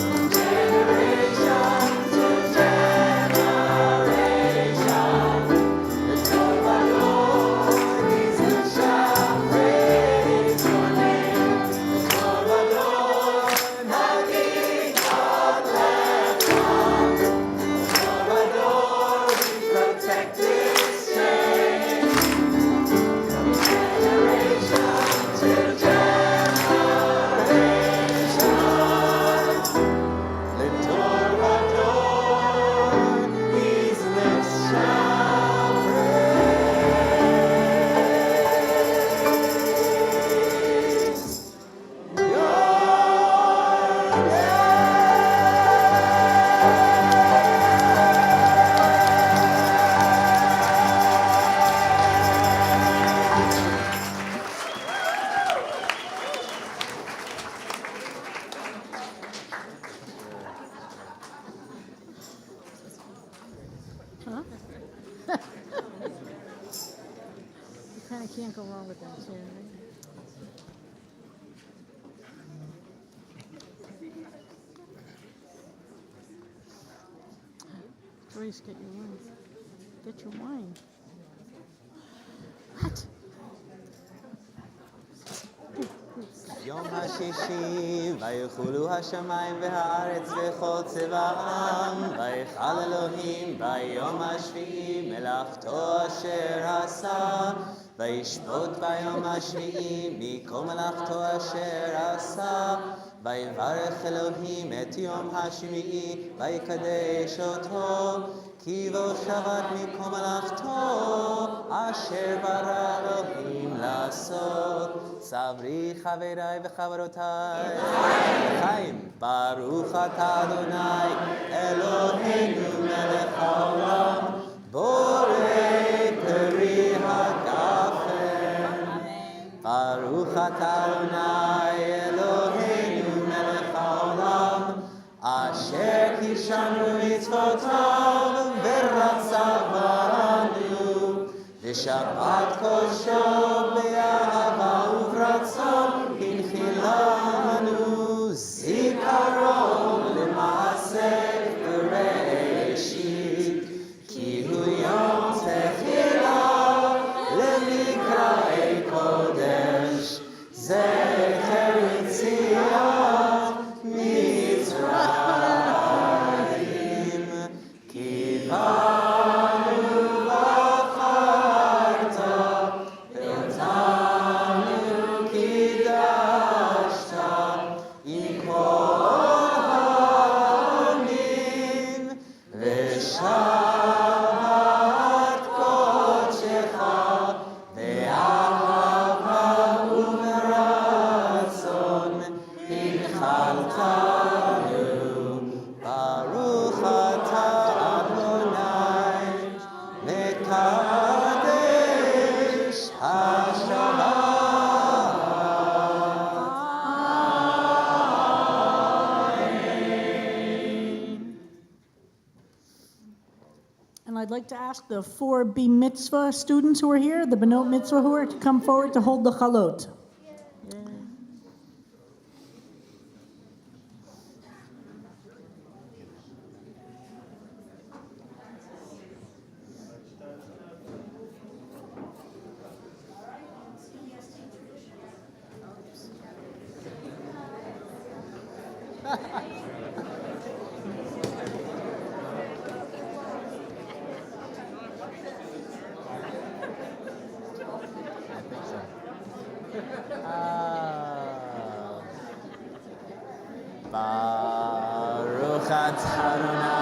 Speaker 6: from generation to generation. You're the Lord, these lips shall praise your name. You're the Lord, not King of Bethlehem. You're the Lord, we protect this chain from generation to generation. Litor vador, these lips shall praise your
Speaker 2: You kind of can't go wrong with that, too, right? Joyce, get your wine. Get your wine. What?
Speaker 6: יום השישי, ויחולו השמיים והארץ וכל צבאם, ויכל אלוהים ביום השביעי מלאכתו אשר עשה, וישפוט ביום השביעי מכל מלאכתו אשר עשה, ויברך אלוהים את יום השביעי ויקדש אותו כי בו שבת מכל מלאכתו אשר ברא אלוהים לעשות. סברי חבריי וחברותיי לחיים. ברוך אתה אדוני אלוהינו מלך העולם בורא פרי הגפן. ברוך אתה אדוני אלוהינו מלך העולם אשר קידשנו מצוותיו ורצה בנו ושבת קודשו באהבה וברצון הנחילנו זיכרון למעשה בראשית כי הוא יום תחילה למקראי קודש זכר יציאת מצרים כי בנו בחרת ואותנו קידשת עם כל העמים ושבת קודשך באהבה וברצון הנחלתנו. ברוך אתה אדוני מקדש השבת.
Speaker 2: And I'd like to ask the 4 B mitzvah students who are here, the Benot mitzvah who are to come forward to hold the chalot.
Speaker 6: Baruch atah Adonai